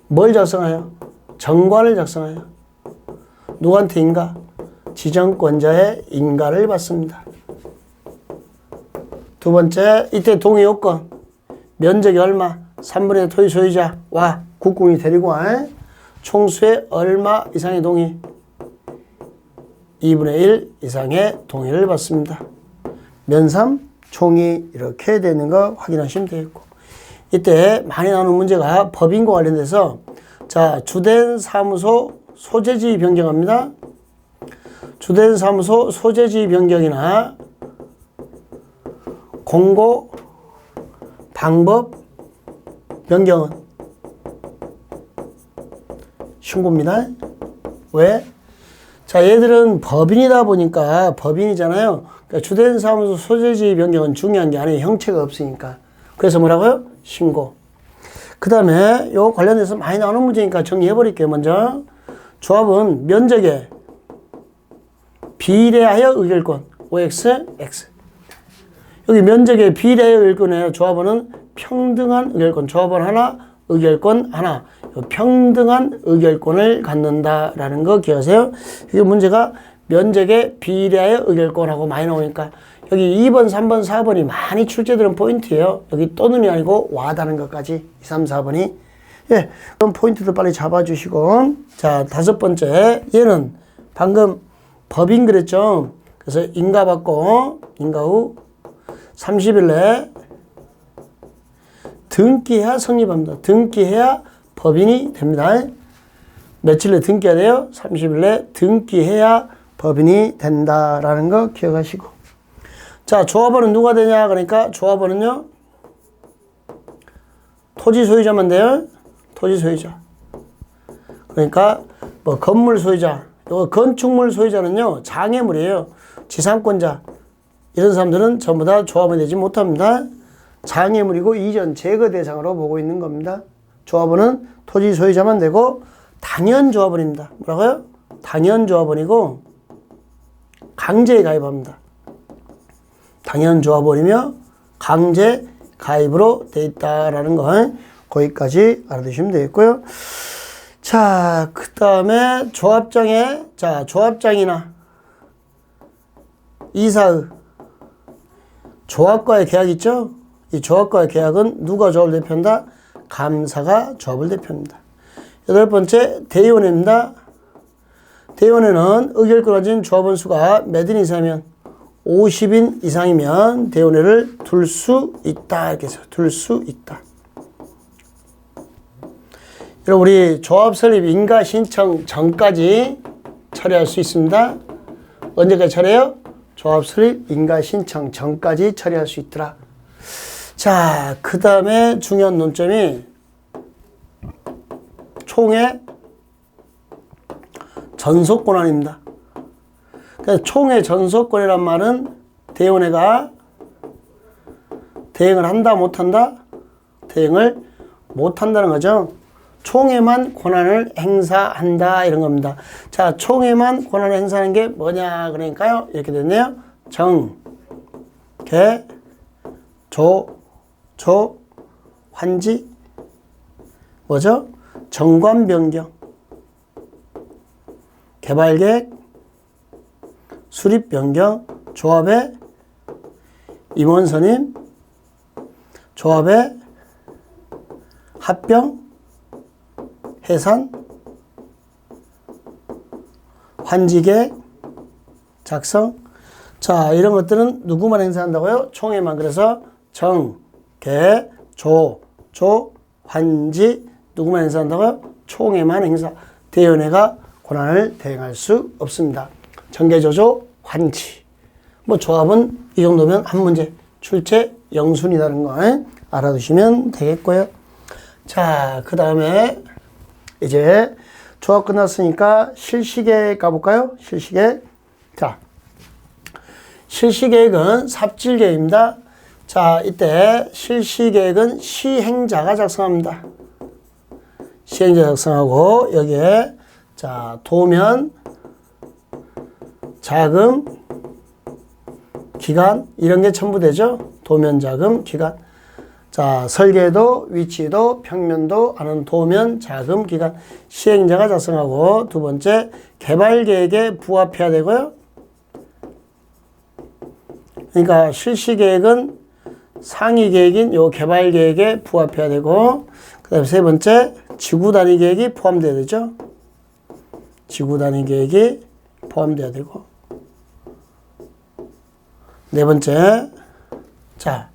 뭘 작성해요? 정관을 작성해요. 누구한테 인가? 지정권자의 인가를 받습니다. 두 번째, 이때 동의 요건. 면적이 얼마? 3분의 1 토지 소유자와 국공이 데리고 와. 총수의 얼마 이상의 동의? 2분의 1 이상의 동의를 받습니다. 면삼, 총이 이렇게 되는 거 확인하시면 되겠고. 이때 많이 나오는 문제가 법인과 관련돼서 자, 주된 사무소 소재지 변경합니다. 주된 사무소 소재지 변경이나 공고 방법 변경은 신고입니다. 왜? 자, 얘들은 법인이다 보니까 법인이잖아요. 그러니까 주된 사무소 소재지 변경은 중요한 게 아니에요. 형체가 없으니까. 그래서 뭐라고요? 신고. 그 다음에 요 관련해서 많이 나오는 문제니까 정리해 버릴게요. 먼저 조합은 면적에 비례하여 의결권 OX, X. 여기 면적에 비례하여 의결권에 조합원은 평등한 의결권. 조합원 하나, 의결권 하나. 평등한 의결권을 갖는다라는 거 기억하세요. 이게 문제가 면적에 비례하여 의결권하고 많이 나오니까 여기 2번, 3번, 4번이 많이 출제되는 포인트예요. 여기 또는이 아니고 와다는 것까지 2, 3, 4번이. 예, 그럼 포인트도 빨리 잡아주시고. 자, 5번째. 얘는 방금 법인 그랬죠. 그래서 인가 받고 인가 후 30일 내에 등기해야 성립합니다. 등기해야 법인이 됩니다. 며칠 내에 등기해야 돼요? 30일 내에 등기해야 법인이 된다라는 거 기억하시고. 자, 조합원은 누가 되냐? 그러니까 조합원은요, 토지 소유자만 돼요. 토지 소유자. 그러니까 뭐 건물 소유자, 요 건축물 소유자는요, 장애물이에요. 지상권자. 이런 사람들은 전부 다 조합원이 되지 못합니다. 장애물이고 이전 제거 대상으로 보고 있는 겁니다. 조합원은 토지 소유자만 되고 당연조합원입니다. 뭐라고요? 당연조합원이고 강제에 가입합니다. 당연조합원이며 강제 가입으로 돼 있다라는 거 거기까지 알아두시면 되겠고요. 자, 그 다음에 조합장에, 자, 조합장이나 이사의 조합과의 계약 있죠? 이 조합과의 계약은 누가 조합을 대표한다? 감사가 조합을 대표합니다. 8번째, 대의원회입니다. 대의원회는 의결권 가진 조합원 수가 몇 인 이상이면 50인 이상이면 대의원회를 둘 수 있다. 이렇게 해서 둘 수 있다. 여러분, 우리 조합 설립 인가 신청 전까지 처리할 수 있습니다. 언제까지 처리해요? 조합 설립 인가 신청 전까지 처리할 수 있더라. 자, 그 다음에 중요한 논점이 총회 전속권한입니다. 그래서 총회 전속권이란 말은 대의원회가 대행을 한다 못한다? 대행을 못한다는 거죠. 총회만 권한을 행사한다 이런 겁니다. 자, 총회만 권한을 행사하는 게 뭐냐 그러니까요. 이렇게 됐네요. 정, 개, 조, 환지, 뭐죠? 정관 변경, 개발계획, 수립 변경, 조합의 임원 선임, 조합의 합병, 해산, 환지계획, 작성. 자, 이런 것들은 누구만 행사한다고요? 총회만. 그래서 정, 개, 조, 환지 누구만 행사한다고요? 총회만 행사. 대의원회가 권한을 대행할 수 없습니다. 정계조조, 환지. 뭐 조합은 이 정도면 한 문제. 출제 영순이라는 거 알아두시면 되겠고요. 자, 그 다음에 이제 조합 끝났으니까 실시계획 가볼까요? 실시계획. 자, 실시계획은 삽질계획입니다. 자, 이때 실시계획은 시행자가 작성합니다. 시행자 작성하고 여기에 자, 도면, 자금, 기간 이런 게 첨부되죠. 도면, 자금, 기간. 자, 설계도, 위치도, 평면도 아는 도면, 자금, 기간. 시행자가 작성하고 두 번째 개발계획에 부합해야 되고요. 그러니까 실시계획은 상위계획인 요 개발계획에 부합해야 되고 그 다음에 세 번째 지구단위계획이 포함돼야 되죠. 지구단위계획이 포함돼야 되고 네 번째 자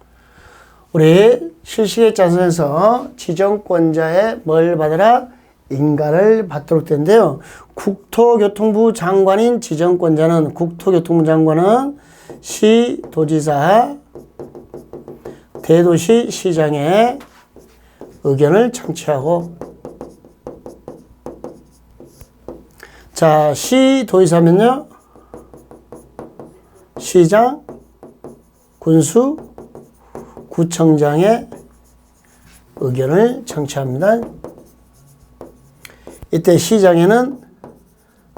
우리 실시계획 작성에서 지정권자의 뭘 받으라? 인가를 받도록 되는데요. 국토교통부 장관인 지정권자는 국토교통부 장관은 시도지사, 대도시 시장의 의견을 청취하고 자, 시 도지사면요. 시장, 군수, 구청장의 의견을 청취합니다. 이때 시장에는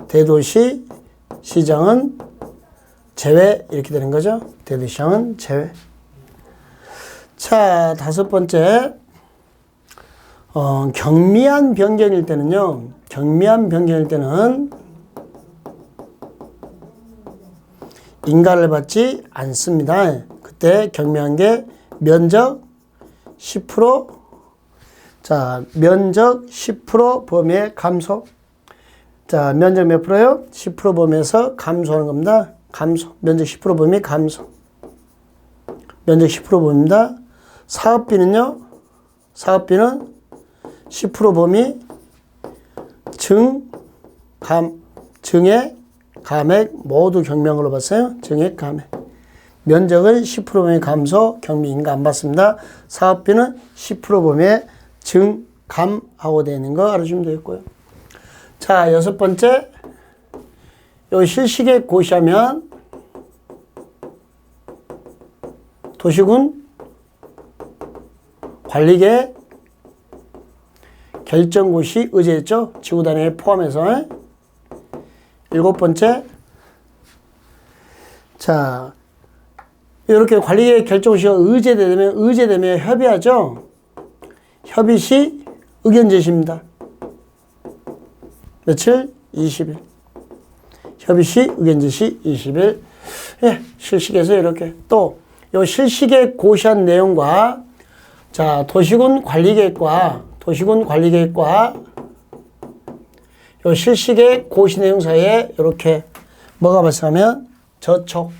대도시, 시장은 제외 이렇게 되는 거죠. 대도시장은 제외. 자, 다섯 번째. 경미한 변경일 때는요. 경미한 변경일 때는 인가를 받지 않습니다. 그때 경미한 게 면적 10%, 자, 면적 10% 범위의 감소. 자, 면적 몇 프로요? 10% 범위에서 감소하는 겁니다. 감소. 면적 10% 범위 감소. 면적 10% 범위입니다. 사업비는요? 사업비는 10% 범위 증액, 감액 모두 경미한 걸로 봤어요. 증액, 감액. 면적은 10% 범위 감소, 경미 인가 안 받습니다. 사업비는 10% 범위에 감하고 되어 있는 거 알아주시면 되겠고요. 자, 여섯 번째. 요 실시계획 고시하면 도시군 관리계획 결정고시 의제했죠. 지구단위에 포함해서. 일곱 번째. 자, 이렇게 관리계획 결정고시가 의제되면 협의하죠. 협의 시 의견 제시입니다. 며칠? 20일. 협의 시 의견 제시 20일. 예, 실시계에서 이렇게. 또, 요 실시계획 고시한 내용과, 자, 도시군 관리계획과 요 실시계획 고시 내용 사이에 이렇게 뭐가 발생하면 저촉,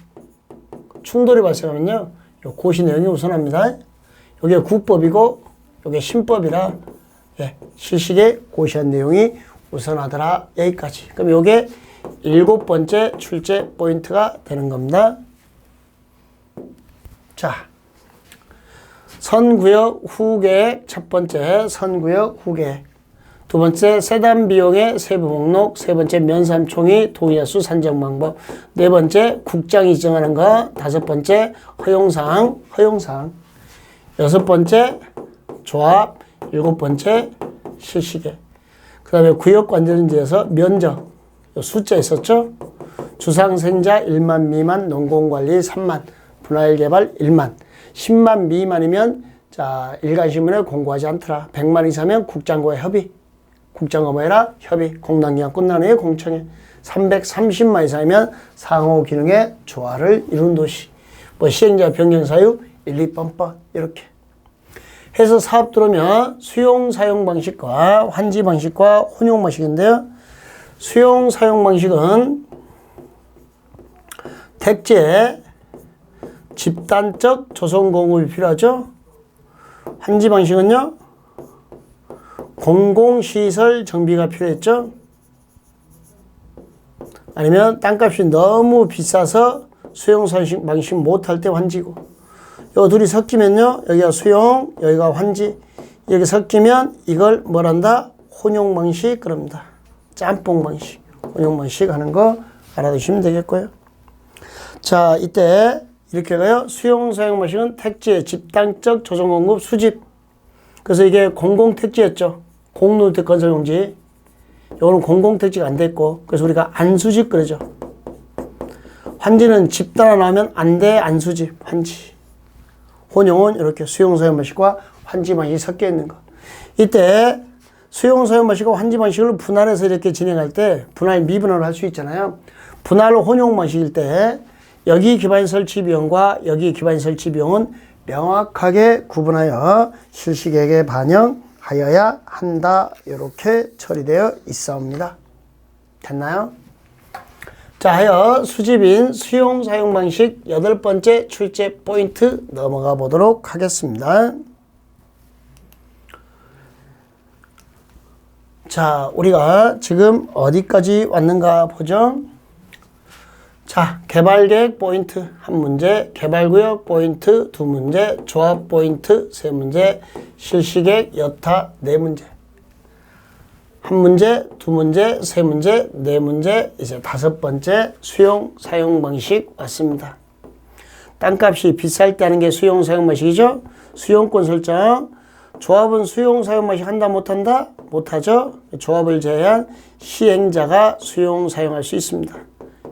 충돌이 발생하면요. 요 고시 내용이 우선합니다. 요게 국법이고, 요게 신법이라, 예, 실시계획 고시한 내용이 우선하더라. 여기까지. 그럼 요게 일곱 번째 출제 포인트가 되는 겁니다. 자, 선구역 후계획 첫 번째 선구역 후계획, 두 번째 세단 비용의 세부 목록, 세 번째 면삼총이 동의하수 산정 방법, 네 번째 국장이 지정하는 거, 다섯 번째 허용사항, 여섯 번째 조합, 일곱 번째 실시계. 그 다음에 구역관리제에서 면적, 숫자 있었죠? 주상생자 1만 미만, 농공관리 3만, 분할개발 1만, 10만 미만이면 자 일간신문에 공고하지 않더라. 100만 이상이면 국장과의 협의, 국장과뭐해라 협의, 공단기간 끝난 후에 공청회. 330만 이상이면 상호기능의 조화를 이룬 도시. 뭐 시행자 변경 사유 1, 2번번 이렇게 해서 사업 들어오면 수용 사용 방식과 환지 방식과 혼용 방식인데요. 수용 사용 방식은 택지에 집단적 조성 공급이 필요하죠. 환지 방식은요. 공공시설 정비가 필요했죠. 아니면 땅값이 너무 비싸서 수용 사용 방식 못할 때 환지고. 요 둘이 섞이면요. 여기가 수용, 여기가 환지. 이렇게 섞이면 이걸 뭐란다? 혼용 방식 그럽니다. 짬뽕 방식, 혼용 방식 하는 거 알아두시면 되겠고요. 자, 이때 이렇게 가요. 수용 사용 방식은 택지의 집단적 조성 공급 수집. 그래서 이게 공공택지였죠. 공노주택 건설용지. 이거는 공공택지가 안 됐고, 그래서 우리가 안수집 그러죠. 환지는 집단화 나오면 안 돼, 안수집, 환지. 혼용은 이렇게 수용 사용 방식과 환지 방식이 섞여 있는 것. 이때 수용 사용 방식과 환지 방식을 분할해서 이렇게 진행할 때 분할 미분할을 할 수 있잖아요. 분할 혼용 방식일 때 여기 기반 설치 비용과 여기 기반 설치 비용은 명확하게 구분하여 실시계획에 반영하여야 한다. 이렇게 처리되어 있사옵니다. 됐나요? 자, 하여 수집인 수용 사용 방식 여덟 번째 출제 포인트 넘어가 보도록 하겠습니다. 자, 우리가 지금 어디까지 왔는가 보죠. 자, 개발계획 포인트 한 문제, 개발구역 포인트 두 문제, 조합 포인트 세 문제, 실시계획 여타 네 문제. 한 문제, 두 문제, 세 문제, 네 문제, 이제 다섯 번째 수용, 사용 방식 왔습니다. 땅값이 비쌀 때 하는 게 수용, 사용 방식이죠. 수용권 설정. 조합은 수용, 사용 방식 한다, 못한다? 못하죠. 조합을 제외한 시행자가 수용, 사용할 수 있습니다.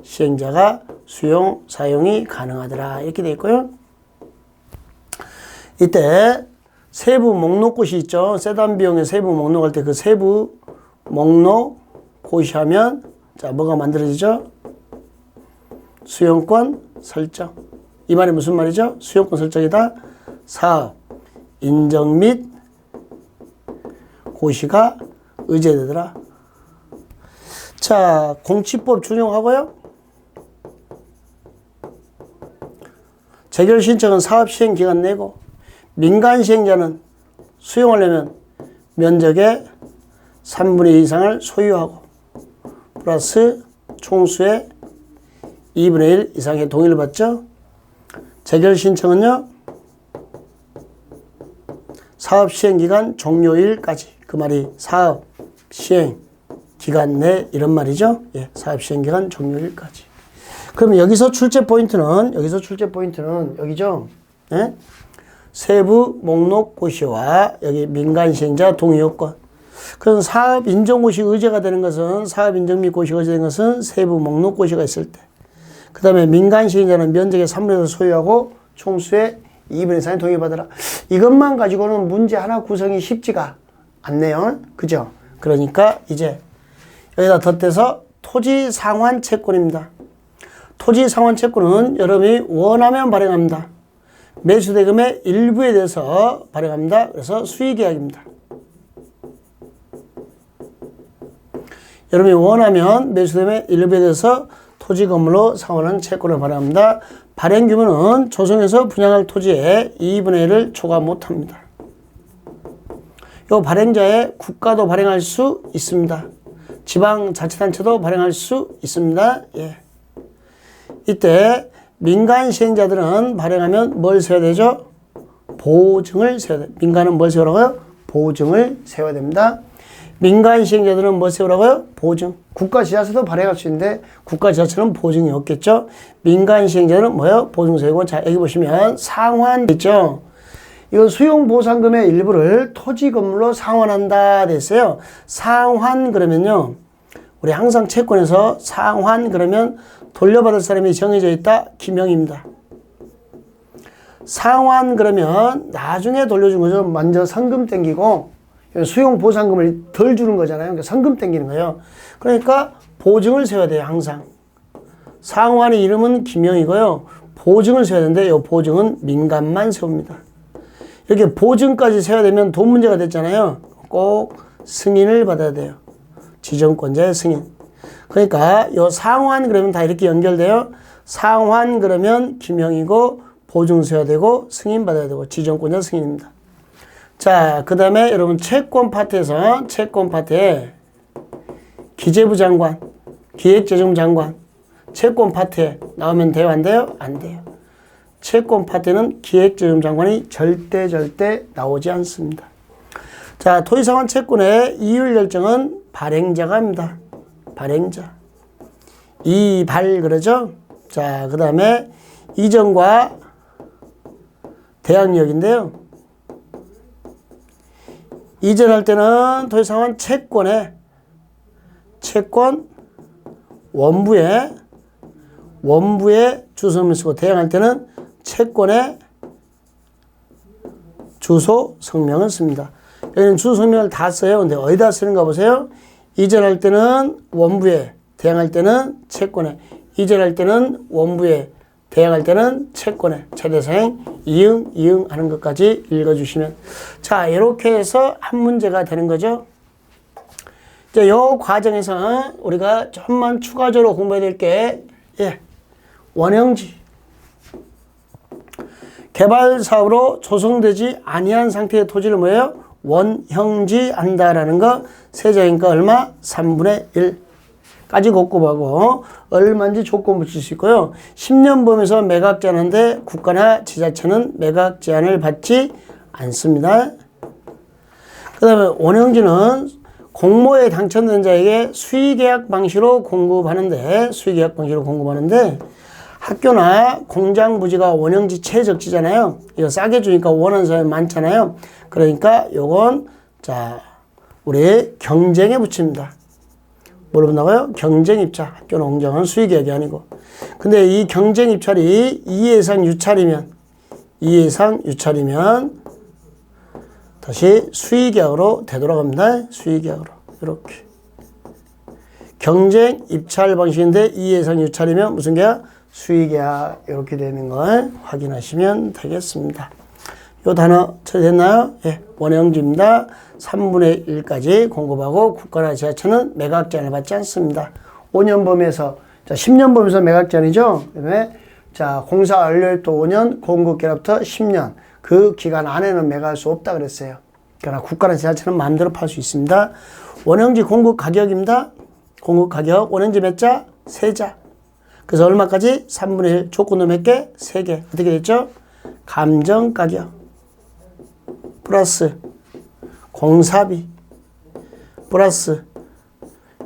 시행자가 수용, 사용이 가능하더라. 이렇게 되어 있고요. 이때 세부 목록고시 있죠. 세단 비용의 세부 목록 할 때 그 세부 목록 고시하면 자 뭐가 만들어지죠? 수용권 설정. 이 말이 무슨 말이죠? 수용권 설정이다. 사업 인정 및 고시가 의제되더라. 자, 공치법 준용하고요. 재결 신청은 사업 시행 기간 내고 민간 시행자는 수용하려면 면적의 3분의 2 이상을 소유하고 플러스 총수의 2분의 1 이상의 동의를 받죠. 재결 신청은요. 사업 시행 기간 종료일까지. 그 말이 사업 시행 기간 내 이런 말이죠. 예, 사업 시행 기간 종료일까지. 그럼 여기서 출제 포인트는 여기죠. 예? 세부 목록 고시와 여기 민간 시행자 동의 요건. 그럼 사업 인정 고시 의제가 되는 것은 사업 인정 및 고시가 의제된 것은 세부 목록 고시가 있을 때. 그 다음에 민간 시행자는 면적의 3분의 1을 소유하고 총수의 2분의 3을 동의받아라. 이것만 가지고는 문제 하나 구성이 쉽지가 않네요. 그죠? 그러니까 이제 여기다 덧대서 토지 상환 채권입니다. 토지 상환 채권은 여러분이 원하면 발행합니다. 매수대금의 일부에 대해서 발행합니다. 그래서 수의계약입니다. 여러분이 원하면 매수대금의 일부에 대해서 토지 건물로 상환하는 채권을 발행합니다. 발행 규모는 조성해서 분양할 토지의 2분의 1을 초과 못합니다. 이 발행자의 국가도 발행할 수 있습니다. 지방자치단체도 발행할 수 있습니다. 예. 이때 민간 시행자들은 발행하면 뭘 세워야 되죠? 보증을 세워야 돼요. 민간은 뭘 세우라고요? 보증을 세워야 됩니다. 민간 시행자들은 뭐 세우라고요? 보증. 국가지자체도 발행할 수 있는데 국가지자체는 보증이 없겠죠. 민간 시행자들은 뭐요? 보증 세우고. 자, 여기 보시면 상환 있죠. 이건 수용보상금의 일부를 토지 건물로 상환한다 됐어요. 상환 그러면요. 우리 항상 채권에서 상환 그러면 돌려받을 사람이 정해져 있다. 기명입니다. 상환 그러면 나중에 돌려준 거죠. 먼저 상금 땡기고 수용보상금을 덜 주는 거잖아요. 그러니까 상금 땡기는 거예요. 그러니까 보증을 세워야 돼요. 항상. 상환의 이름은 기명이고요. 보증을 세워야 되는데 이 보증은 민간만 세웁니다. 이렇게 보증까지 세워야 되면 돈 문제가 됐잖아요. 꼭 승인을 받아야 돼요. 지정권자의 승인. 그러니까 이 상환 그러면 다 이렇게 연결돼요. 상환 그러면 기명이고 보증 세워야 되고 승인 받아야 되고 지정권자 승인입니다. 자, 그 다음에 여러분 채권 파트에서 채권 파트에 기재부 장관, 기획재정 장관 채권 파트에 나오면 돼요? 안 돼요? 안 돼요. 채권 파트는 기획재정 장관이 절대 나오지 않습니다. 자, 토지상환 채권의 이율 결정은 발행자가 합니다. 발행자. 이발 그러죠? 자, 그 다음에 이전과 대항력인데요. 이전할 때는 토지상환 채권에 채권 원부에 주소를 쓰고 대항할 때는 채권에 주소 성명을 씁니다. 여기는 주소 성명을 다 써요. 근데 어디다 쓰는가 보세요. 이전할 때는 원부에, 대항할 때는 채권에, 이전할 때는 원부에, 대항할 때는 채권에, 최대사행 이응 하는 것까지 읽어주시면. 자, 이렇게 해서 한 문제가 되는 거죠. 이제 요 과정에서 우리가 좀만 추가적으로 공부해야 될 게, 예, 원형지. 개발 사업으로 조성되지 아니한 상태의 토지를 뭐예요? 원형지 한다라는 거. 세자니까 얼마? 3분의 1까지 곱곱하고 얼마인지 조건 붙일 수 있고요. 10년 범위에서 매각 제한하는데 국가나 지자체는 매각 제한을 받지 않습니다. 그 다음에 원형지는 공모에 당첨된 자에게 수의계약 방식으로 공급하는데 학교나 공장 부지가 원형지 최적지잖아요. 이거 싸게 주니까 원하는 사람이 많잖아요. 그러니까 요건 자 우리 경쟁에 붙입니다. 뭐로 붙나가요? 경쟁 입찰. 학교나 공장은 수의계약이 아니고. 근데 이 경쟁 입찰이 2 이상 유찰이면 다시 수의계약으로 되돌아갑니다. 수의계약으로. 이렇게. 경쟁 입찰 방식인데 2 이상 유찰이면 무슨 계약? 수의계약. 이렇게 되는 걸 확인하시면 되겠습니다. 요 단어 처리됐나요? 예, 원형지입니다. 3분의 1까지 공급하고 국가나 지자체는 매각 제한을 받지 않습니다. 5년 범위에서, 자, 10년 범위에서 매각 제한이죠. 그다음에 자, 공사 완료일도 5년, 공급 기간부터 10년. 그 기간 안에는 매각할 수 없다 그랬어요. 그러나 국가나 지자체는 마음대로 팔 수 있습니다. 원형지 공급 가격입니다. 공급 가격, 원형지 몇 자? 3자. 그래서 얼마까지? 3분의 1. 조건도 몇 개? 3개. 어떻게 됐죠? 감정 가격. 플러스 공사비 플러스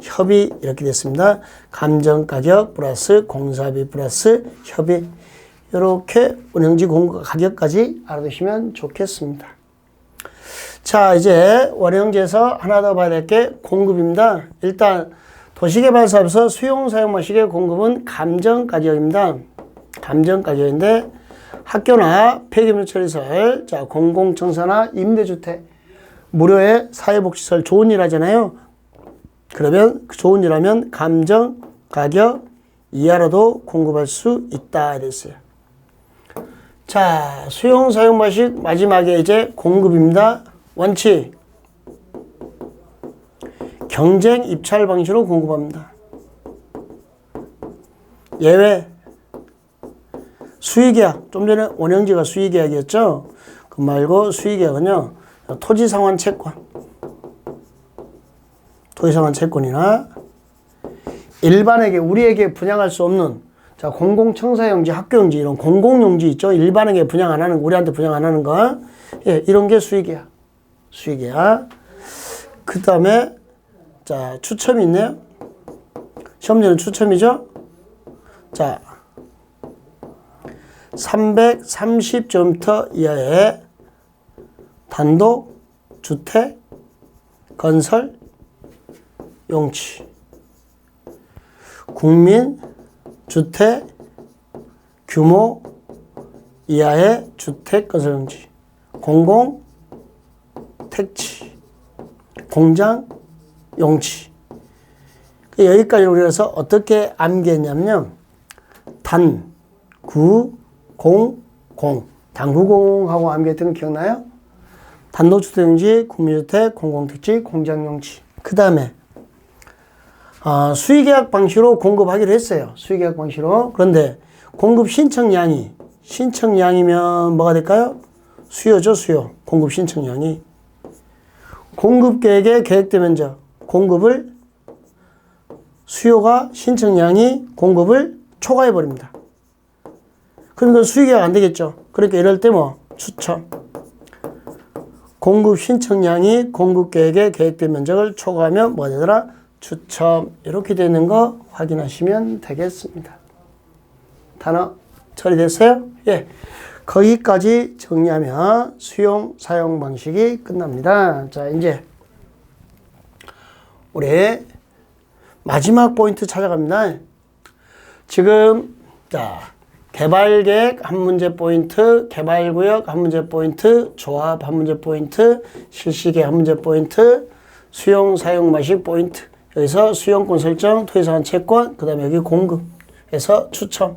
협의 이렇게 됐습니다. 감정가격 플러스 공사비 플러스 협의 이렇게 운영지 공급 가격까지 알아두시면 좋겠습니다. 자 이제 원형지에서 하나 더 봐야 될 게 공급입니다. 일단 도시개발사업에서 수용사용 방식의 공급은 감정가격입니다. 감정가격인데 학교나 폐기물처리시설, 자 공공청사나 임대주택, 무료의 사회복지시설 좋은 일 하잖아요. 그러면 좋은 일 하면 감정 가격 이하로도 공급할 수 있다 이랬어요. 자 수용 사용 방식 마지막에 이제 공급입니다. 원칙 경쟁 입찰 방식으로 공급합니다. 예외 수의계약, 좀 전에 원형지가 수의계약이었죠. 그 말고 수의계약은요, 토지상환 채권, 토지상환 채권이나 일반에게 우리에게 분양할 수 없는 자 공공청사용지, 학교용지 이런 공공용지 있죠. 일반에게 분양 안 하는, 우리한테 분양 안 하는 거, 예, 이런 게 수의계약, 수의계약. 그 다음에 자 추첨이 있네요. 시험지는 추첨이죠. 자. 330제곱미터 이하의 단독 주택 건설 용지 국민 주택 규모 이하의 주택 건설 용지 공공 택지 공장 용지 여기까지 우리가 어떻게 암기했냐면요. 단, 구, 공, 당구공하고 암기했던 거 기억나요? 단독주택용지, 국민주택, 공공택지, 공장용지. 그 다음에 수의계약 방식으로 공급하기로 했어요. 수의계약 방식으로. 그런데 공급 신청량이면 뭐가 될까요? 수요죠, 수요. 공급 신청량이. 공급계획의 계획된 면적. 공급을 수요가 신청량이 공급을 초과해버립니다. 그러면 수의계약 안 되겠죠. 그러니까 이럴 때 뭐 추첨. 공급 신청량이 공급계획의 계획된 면적을 초과하면 뭐가 되더라? 추첨. 이렇게 되는 거 확인하시면 되겠습니다. 단어 처리됐어요? 예. 거기까지 정리하면 수용, 사용 방식이 끝납니다. 자, 이제 우리 마지막 포인트 찾아갑니다. 지금 자 개발계획 한 문제 포인트, 개발구역 한 문제 포인트, 조합 한 문제 포인트, 실시계획 한 문제 포인트, 수용, 사용 방식 포인트. 여기서 수용권 설정, 토지상환 채권, 그 다음에 여기 공급에서 추첨.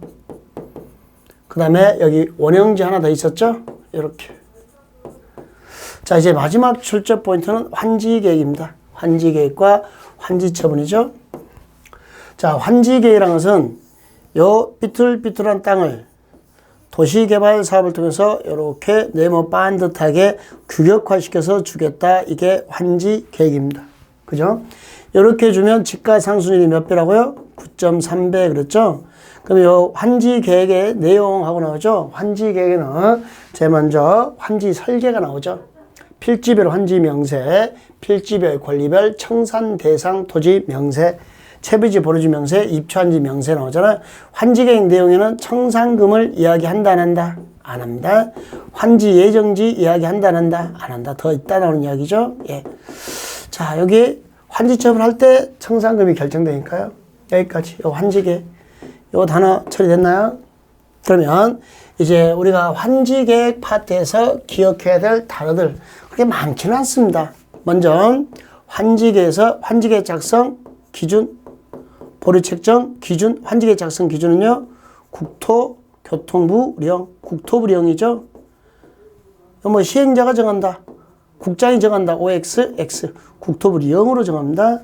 그 다음에 여기 원형지 하나 더 있었죠? 이렇게. 자, 이제 마지막 출제 포인트는 환지계획입니다. 환지계획과 환지처분이죠. 자, 환지계획이라는 것은 요 삐뚤삐뚤한 땅을 도시개발 사업을 통해서 이렇게 네모 반듯하게 규격화시켜서 주겠다. 이게 환지계획입니다. 그죠? 이렇게 주면 집가상순율이 몇 배라고요? 9.3배 그랬죠? 그럼 요 환지계획의 내용하고 나오죠? 환지계획에는 제일 먼저 환지 설계가 나오죠? 필지별 환지 명세, 필지별 권리별 청산 대상 토지 명세, 채비지 보류지 명세, 입주환지 명세 나오잖아요. 환지계획 내용에는 청산금을 이야기한다 안 한다? 안 합니다. 환지 예정지 이야기한다 안 한다? 안 한다. 더 있다 나오는 이야기죠. 예. 자, 여기 환지처분 할 때 청산금이 결정되니까요. 여기까지. 요 환지계. 요 단어 처리됐나요? 그러면 이제 우리가 환지계획 파트에서 기억해야 될 단어들 그렇게 많지는 않습니다. 먼저 환지계에서 환지계획 작성 기준, 보류 책정 기준, 환지계획 작성 기준은요. 국토교통부령, 국토부령이죠. 뭐 시행자가 정한다. 국장이 정한다. OX, X. 국토부령으로 정합니다.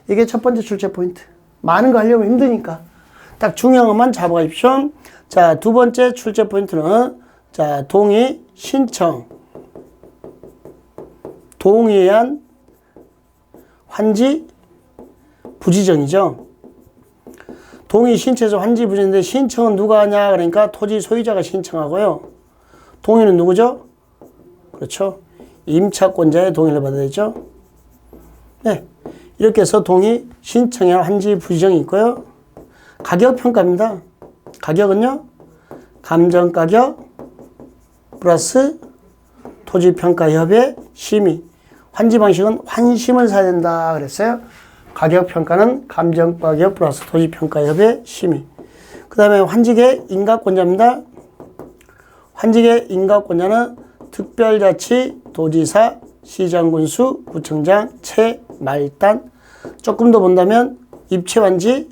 이게 첫 번째 출제 포인트. 많은 거 하려면 힘드니까. 딱 중요한 것만 잡아가십시오. 자, 두 번째 출제 포인트는, 자, 동의, 신청. 동의한 환지 부지정이죠. 동의 신청에서 환지 부지인데 신청은 누가 하냐? 그러니까 토지 소유자가 신청하고요. 동의는 누구죠? 그렇죠. 임차권자의 동의를 받아야 되죠. 네. 이렇게 해서 동의, 신청에 환지 부지정이 있고요. 가격평가입니다. 가격은요. 감정가격 플러스 토지평가협의 심의. 환지 방식은 환심을 사야 된다 그랬어요. 가격평가는 감정가격 플러스 토지평가협의 심의. 그 다음에 환지계 인가권자입니다. 환지계 인가권자는 특별자치, 도지사, 시장군수, 구청장, 채, 말단. 조금 더 본다면 입체환지,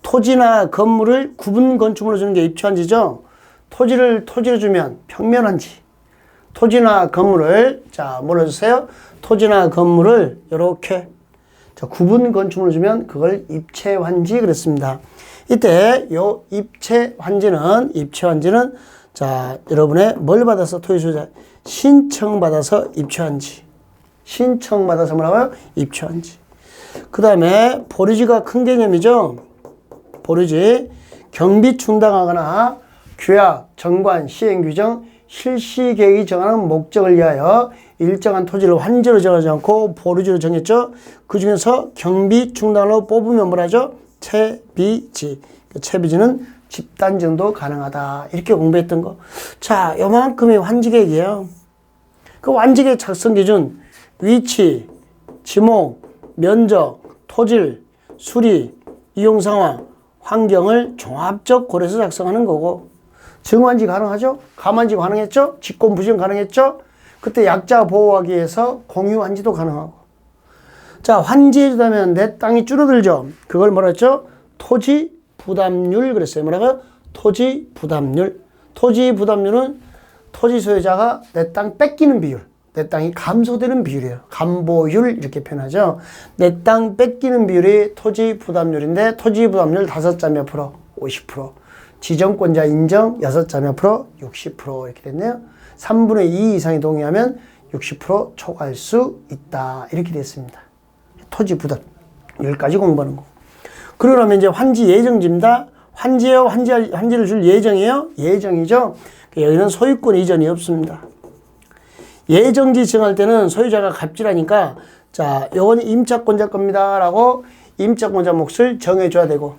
토지나 건물을 구분 건축물로 주는 게 입체환지죠. 토지를 주면 평면환지. 토지나 건물을, 자, 뭐로 주세요? 토지나 건물을 이렇게 구분 건축물로 주면 그걸 입체환지 그랬습니다. 이때 요 입체환지는 자, 여러분의 뭘 받아서 토지 소유자 신청받아서 입체환지. 신청받아서 뭐라고요? 입체환지. 그 다음에 보류지가 큰 개념이죠. 보류지. 경비 충당하거나 규약, 정관, 시행규정, 실시계획이 정하는 목적을 위하여 일정한 토지를 환지로 정하지 않고 보류지로 정했죠. 그 중에서 경비 충당으로 뽑으면 뭐라죠? 채비지. 채비지는 집단 정도 가능하다. 이렇게 공부했던 거. 자, 요만큼이 환지계획이에요. 그 환지계획 작성 기준, 위치, 지목, 면적, 토질, 수리, 이용 상황, 환경을 종합적 고려해서 작성하는 거고. 증환지 가능하죠? 감환지 가능했죠? 직권 부정 가능했죠? 그때 약자 보호하기 위해서 공유환지도 가능하고. 자, 환지해주다면 내 땅이 줄어들죠? 그걸 뭐라 했죠? 토지 부담률 그랬어요. 뭐라고요? 토지 부담률. 토지 부담률은 토지 소유자가 내 땅 뺏기는 비율. 내 땅이 감소되는 비율이에요. 감보율 이렇게 표현하죠. 내 땅 뺏기는 비율이 토지 부담률인데 토지 부담률 5자 몇 프로? 50%. 지정권자 인정 6자 몇 프로? 60% 이렇게 됐네요. 3분의 2 이상이 동의하면 60% 초과할 수 있다. 이렇게 됐습니다. 토지 부담률까지 공부하는 거. 그러고 나면 이제 환지 예정지입니다. 환지예요? 환지를 줄 예정이에요? 예정이죠. 여기는 소유권 이전이 없습니다. 예정지 정할 때는 소유자가 갑질하니까 자, 요건 임차권자 겁니다. 라고 임차권자 몫을 정해줘야 되고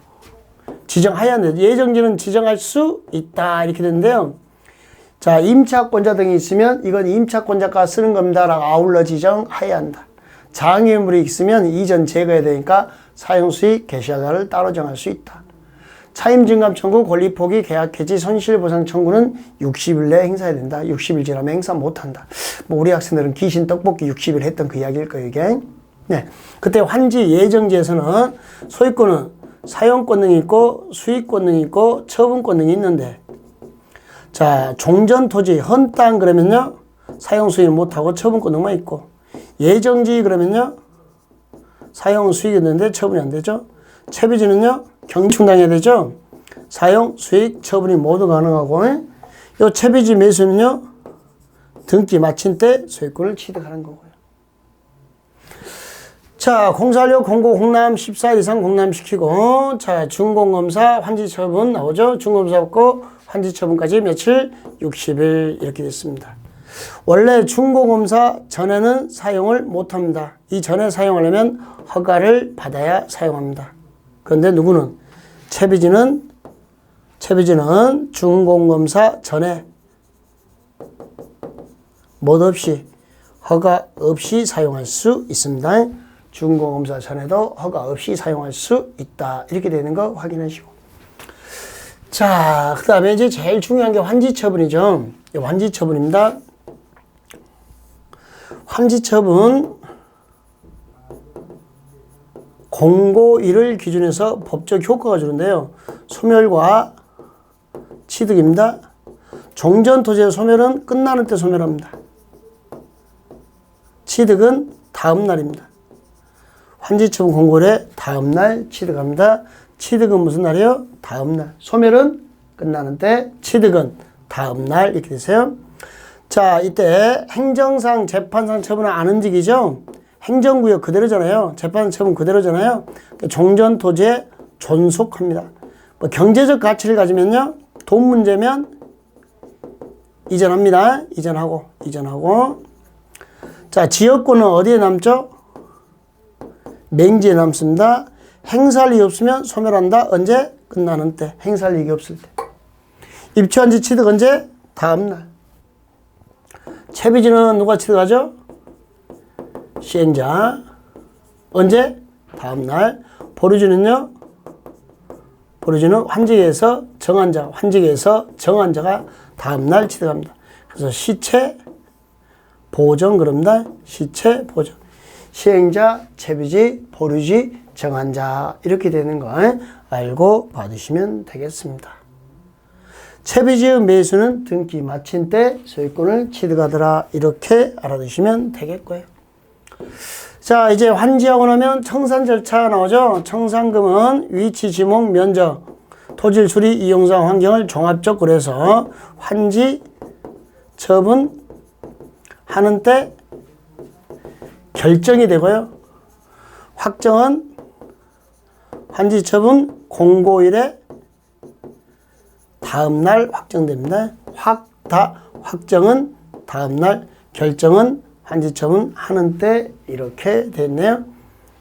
지정해야 한다. 예정지는 지정할 수 있다. 이렇게 되는데요. 자, 임차권자 등이 있으면 이건 임차권자가 쓰는 겁니다. 라고 아울러 지정해야 한다. 장애물이 있으면 이전 제거해야 되니까 사용수익 개시자를 따로 정할 수 있다. 차임증감 청구, 권리포기, 계약 해지, 손실보상 청구는 60일 내에 행사해야 된다. 60일 지나면 행사 못한다. 뭐 우리 학생들은 귀신 떡볶이 60일 했던 그 이야기일 거예요, 이게. 네. 그때 환지 예정지에서는 소유권은 사용권 등이 있고 수익권 등이 있고 처분권 등이 있는데 자, 종전 토지, 헌 땅 그러면요. 사용 수익 못하고 처분권 등만 있고 예정지 그러면요. 사용 수익이 있는데 처분이 안 되죠. 채비지는요. 경비 충당해야 되죠. 사용, 수익, 처분이 모두 가능하고 이 채비지 매수는요. 등기 마친 때 소유권을 취득하는 거고요. 자, 공사료 공고 공람 14일 이상 공람시키고 자, 준공검사 환지처분 나오죠. 준공검사 받고 환지처분까지 며칠? 60일 이렇게 됐습니다. 원래 중고검사 전에는 사용을 못합니다. 이 전에 사용하려면 허가를 받아야 사용합니다. 그런데 누구는? 채비지는 중공검사 전에 못 없이 허가 없이 사용할 수 있습니다. 중공검사 전에도 허가 없이 사용할 수 있다. 이렇게 되는 거 확인하시고. 자, 그 다음에 이제 제일 중요한 게 환지처분이죠. 환지처분입니다. 환지처분 공고일을 기준해서 법적 효과가 주는데요. 소멸과 취득입니다. 종전토지의 소멸은 끝나는 때 소멸합니다. 취득은 다음 날입니다. 환지처분 공고일의 다음 날 취득합니다. 취득은 무슨 날이요? 다음 날. 소멸은 끝나는 때, 취득은 다음 날 이렇게 되세요. 자, 이때 행정상, 재판상 처분은 안 움직이죠? 행정구역 그대로잖아요. 재판 처분 그대로잖아요. 종전토지에 존속합니다. 뭐 경제적 가치를 가지면요. 돈 문제면 이전합니다. 이전하고. 자, 지역권은 어디에 남죠? 맹지에 남습니다. 행사할 일이 없으면 소멸한다. 언제? 끝나는 때. 행사할 일이 없을 때. 입주한지 취득 언제? 다음날. 채비지는 누가 취득하죠? 시행자. 언제? 다음날. 보류지는요? 보류지는 환지기에서 정한 자가 다음날 취득합니다. 그래서 시체 보정 그럽니다. 시체 보정. 시행자, 채비지, 보류지, 정한자 이렇게 되는 거 알고 받으시면 되겠습니다. 채비지의 매수는 등기 마친 때 소유권을 취득하더라 이렇게 알아두시면 되겠고요. 자, 이제 환지하고 나면 청산 절차가 나오죠. 청산금은 위치, 지목, 면적, 토지 수리, 이용상 환경을 종합적 고려해서 환지 처분하는 때 결정이 되고요. 확정은 환지 처분 공고일에 다음 날 확정됩니다. 확정은 다음 날, 결정은 환지 처분 하는 때 이렇게 됐네요.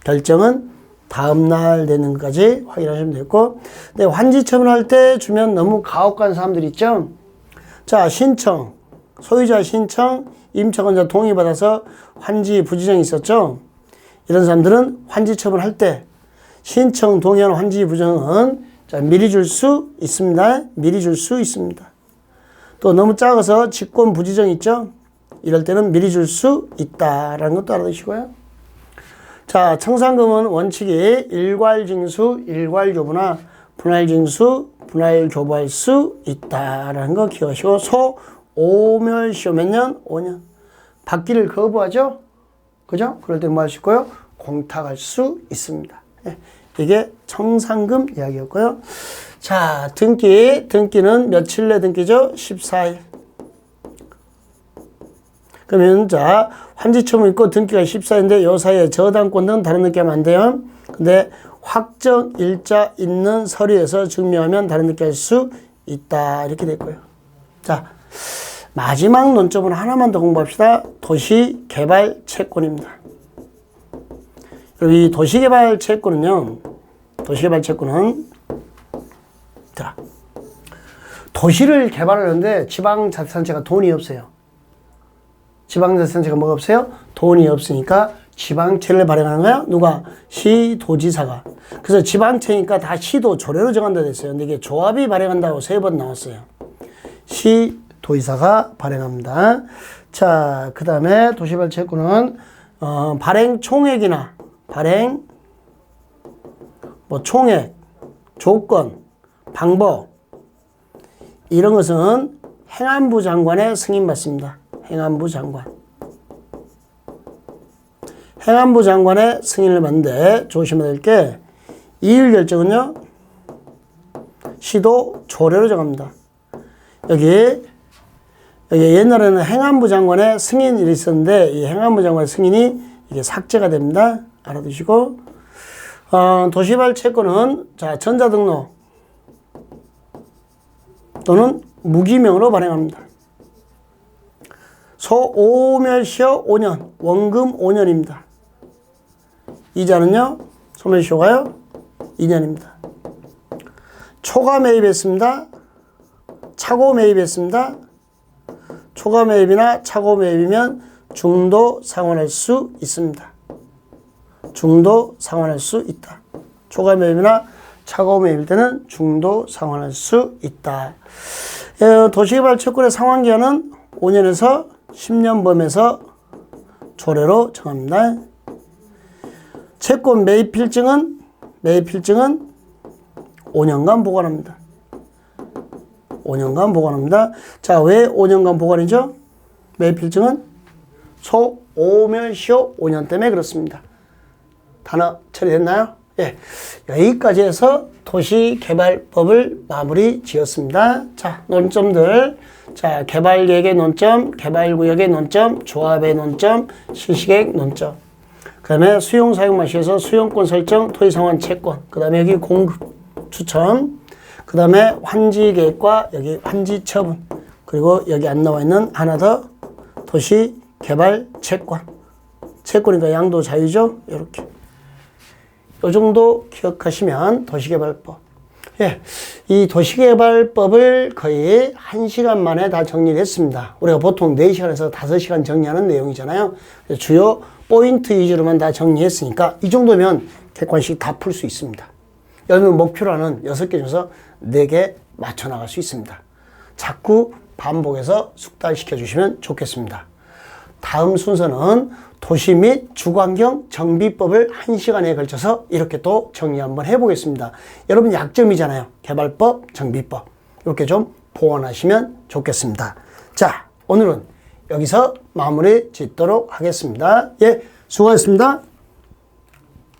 결정은 다음 날 되는 것까지 확인하시면 되고, 근데 환지 처분할 때 주면 너무 가혹한 사람들 있죠. 자, 신청, 소유자 신청, 임차권자 동의받아서 환지 부지정이 있었죠. 이런 사람들은 환지 처분할 때 신청 동의한 환지 부정은 자, 미리 줄 수 있습니다. 미리 줄 수 있습니다. 또 너무 작아서 직권 부지정 있죠. 이럴 때는 미리 줄 수 있다라는 것도 알아두시고요. 자, 청산금은 원칙이 일괄징수, 일괄교부나 분할징수, 분할교부할 수 있다라는 거 기억하시고, 소오멸시효 몇 년? 5년. 받기를 거부하죠? 그죠? 그럴 때 뭐 할 수 있고요? 공탁할 수 있습니다. 이게 청산금 이야기였고요. 자, 등기는 며칠 내 등기죠? 14일. 그러면 자, 환지처분 있고 등기가 14일인데 요 사이에 저당권 등 다른 등기 하면 안 돼요. 근데 확정 일자 있는 서류에서 증명하면 다른 등기 할 수 있다. 이렇게 됐고요. 자, 마지막 논점은 하나만 더 공부합시다. 도시개발 채권입니다. 이 도시개발 채권은요. 자, 도시를 개발하는데 지방자치단체가 돈이 없어요. 지방자치단체가 뭐가 없어요? 돈이 없으니까 지방채를 발행하는 거야? 누가? 시도지사가. 그래서 지방채니까 다 시도 조례로 정한다 됐어요. 근데 이게 조합이 발행한다고 3번 나왔어요. 시도지사가 발행합니다. 자, 그 다음에 도시개발 채권은 발행 총액이나 총액, 조건, 방법 이런 것은 행안부 장관의 승인받습니다. 행안부 장관의 승인을 받는데 조심해야 될 게 이율 결정은요. 시도 조례로 정합니다. 여기 옛날에는 행안부 장관의 승인이 있었는데 이 행안부 장관의 승인이 이게 삭제가 됩니다. 알아두시고 도시개발 채권은 자, 전자등록 또는 무기명으로 발행합니다. 소멸시효 5년, 원금 5년입니다. 이자는요, 소멸시효가요, 2년입니다. 초과 매입했습니다. 차고 매입했습니다. 초과 매입이나 차고 매입이면 중도 상환할 수 있습니다. 중도 상환할 수 있다. 초과 매입이나 차고 매입일 때는 중도 상환할 수 있다. 도시개발 채권의 상환기한은 5년에서 10년 범위에서 조례로 정합니다. 채권 매입 필증은 5년간 보관합니다. 5년간 보관합니다. 자, 왜 5년간 보관이죠? 매입 필증은 소멸시효 5년 때문에 그렇습니다. 단어 처리됐나요? 예. 여기까지 해서 도시개발법을 마무리 지었습니다. 자, 논점들. 자, 개발계획의 논점, 개발구역의 논점, 조합의 논점, 실시계획 논점. 그 다음에 수용사용마시에서 수용권 설정, 토지상환 채권. 그 다음에 여기 공급 추천. 그 다음에 환지계획과 여기 환지 처분. 그리고 여기 안 나와 있는 하나 더 도시개발 채권. 채권이니까 양도 자유죠? 이렇게. 요 정도 기억하시면 도시개발법. 예, 이 도시개발법을 거의 1시간 만에 다 정리를 했습니다. 우리가 보통 4시간에서 5시간 정리하는 내용이잖아요. 주요 포인트 위주로만 다 정리했으니까 이 정도면 객관식 다 풀 수 있습니다. 여러분 목표로 하는 6개 중에서 4개 맞춰 나갈 수 있습니다. 자꾸 반복해서 숙달시켜 주시면 좋겠습니다. 다음 순서는 도시 및 주거환경 정비법을 1시간에 걸쳐서 이렇게 또 정리 한번 해보겠습니다. 여러분 약점이잖아요. 개발법, 정비법. 이렇게 좀 보완하시면 좋겠습니다. 자, 오늘은 여기서 마무리 짓도록 하겠습니다. 예, 수고하셨습니다.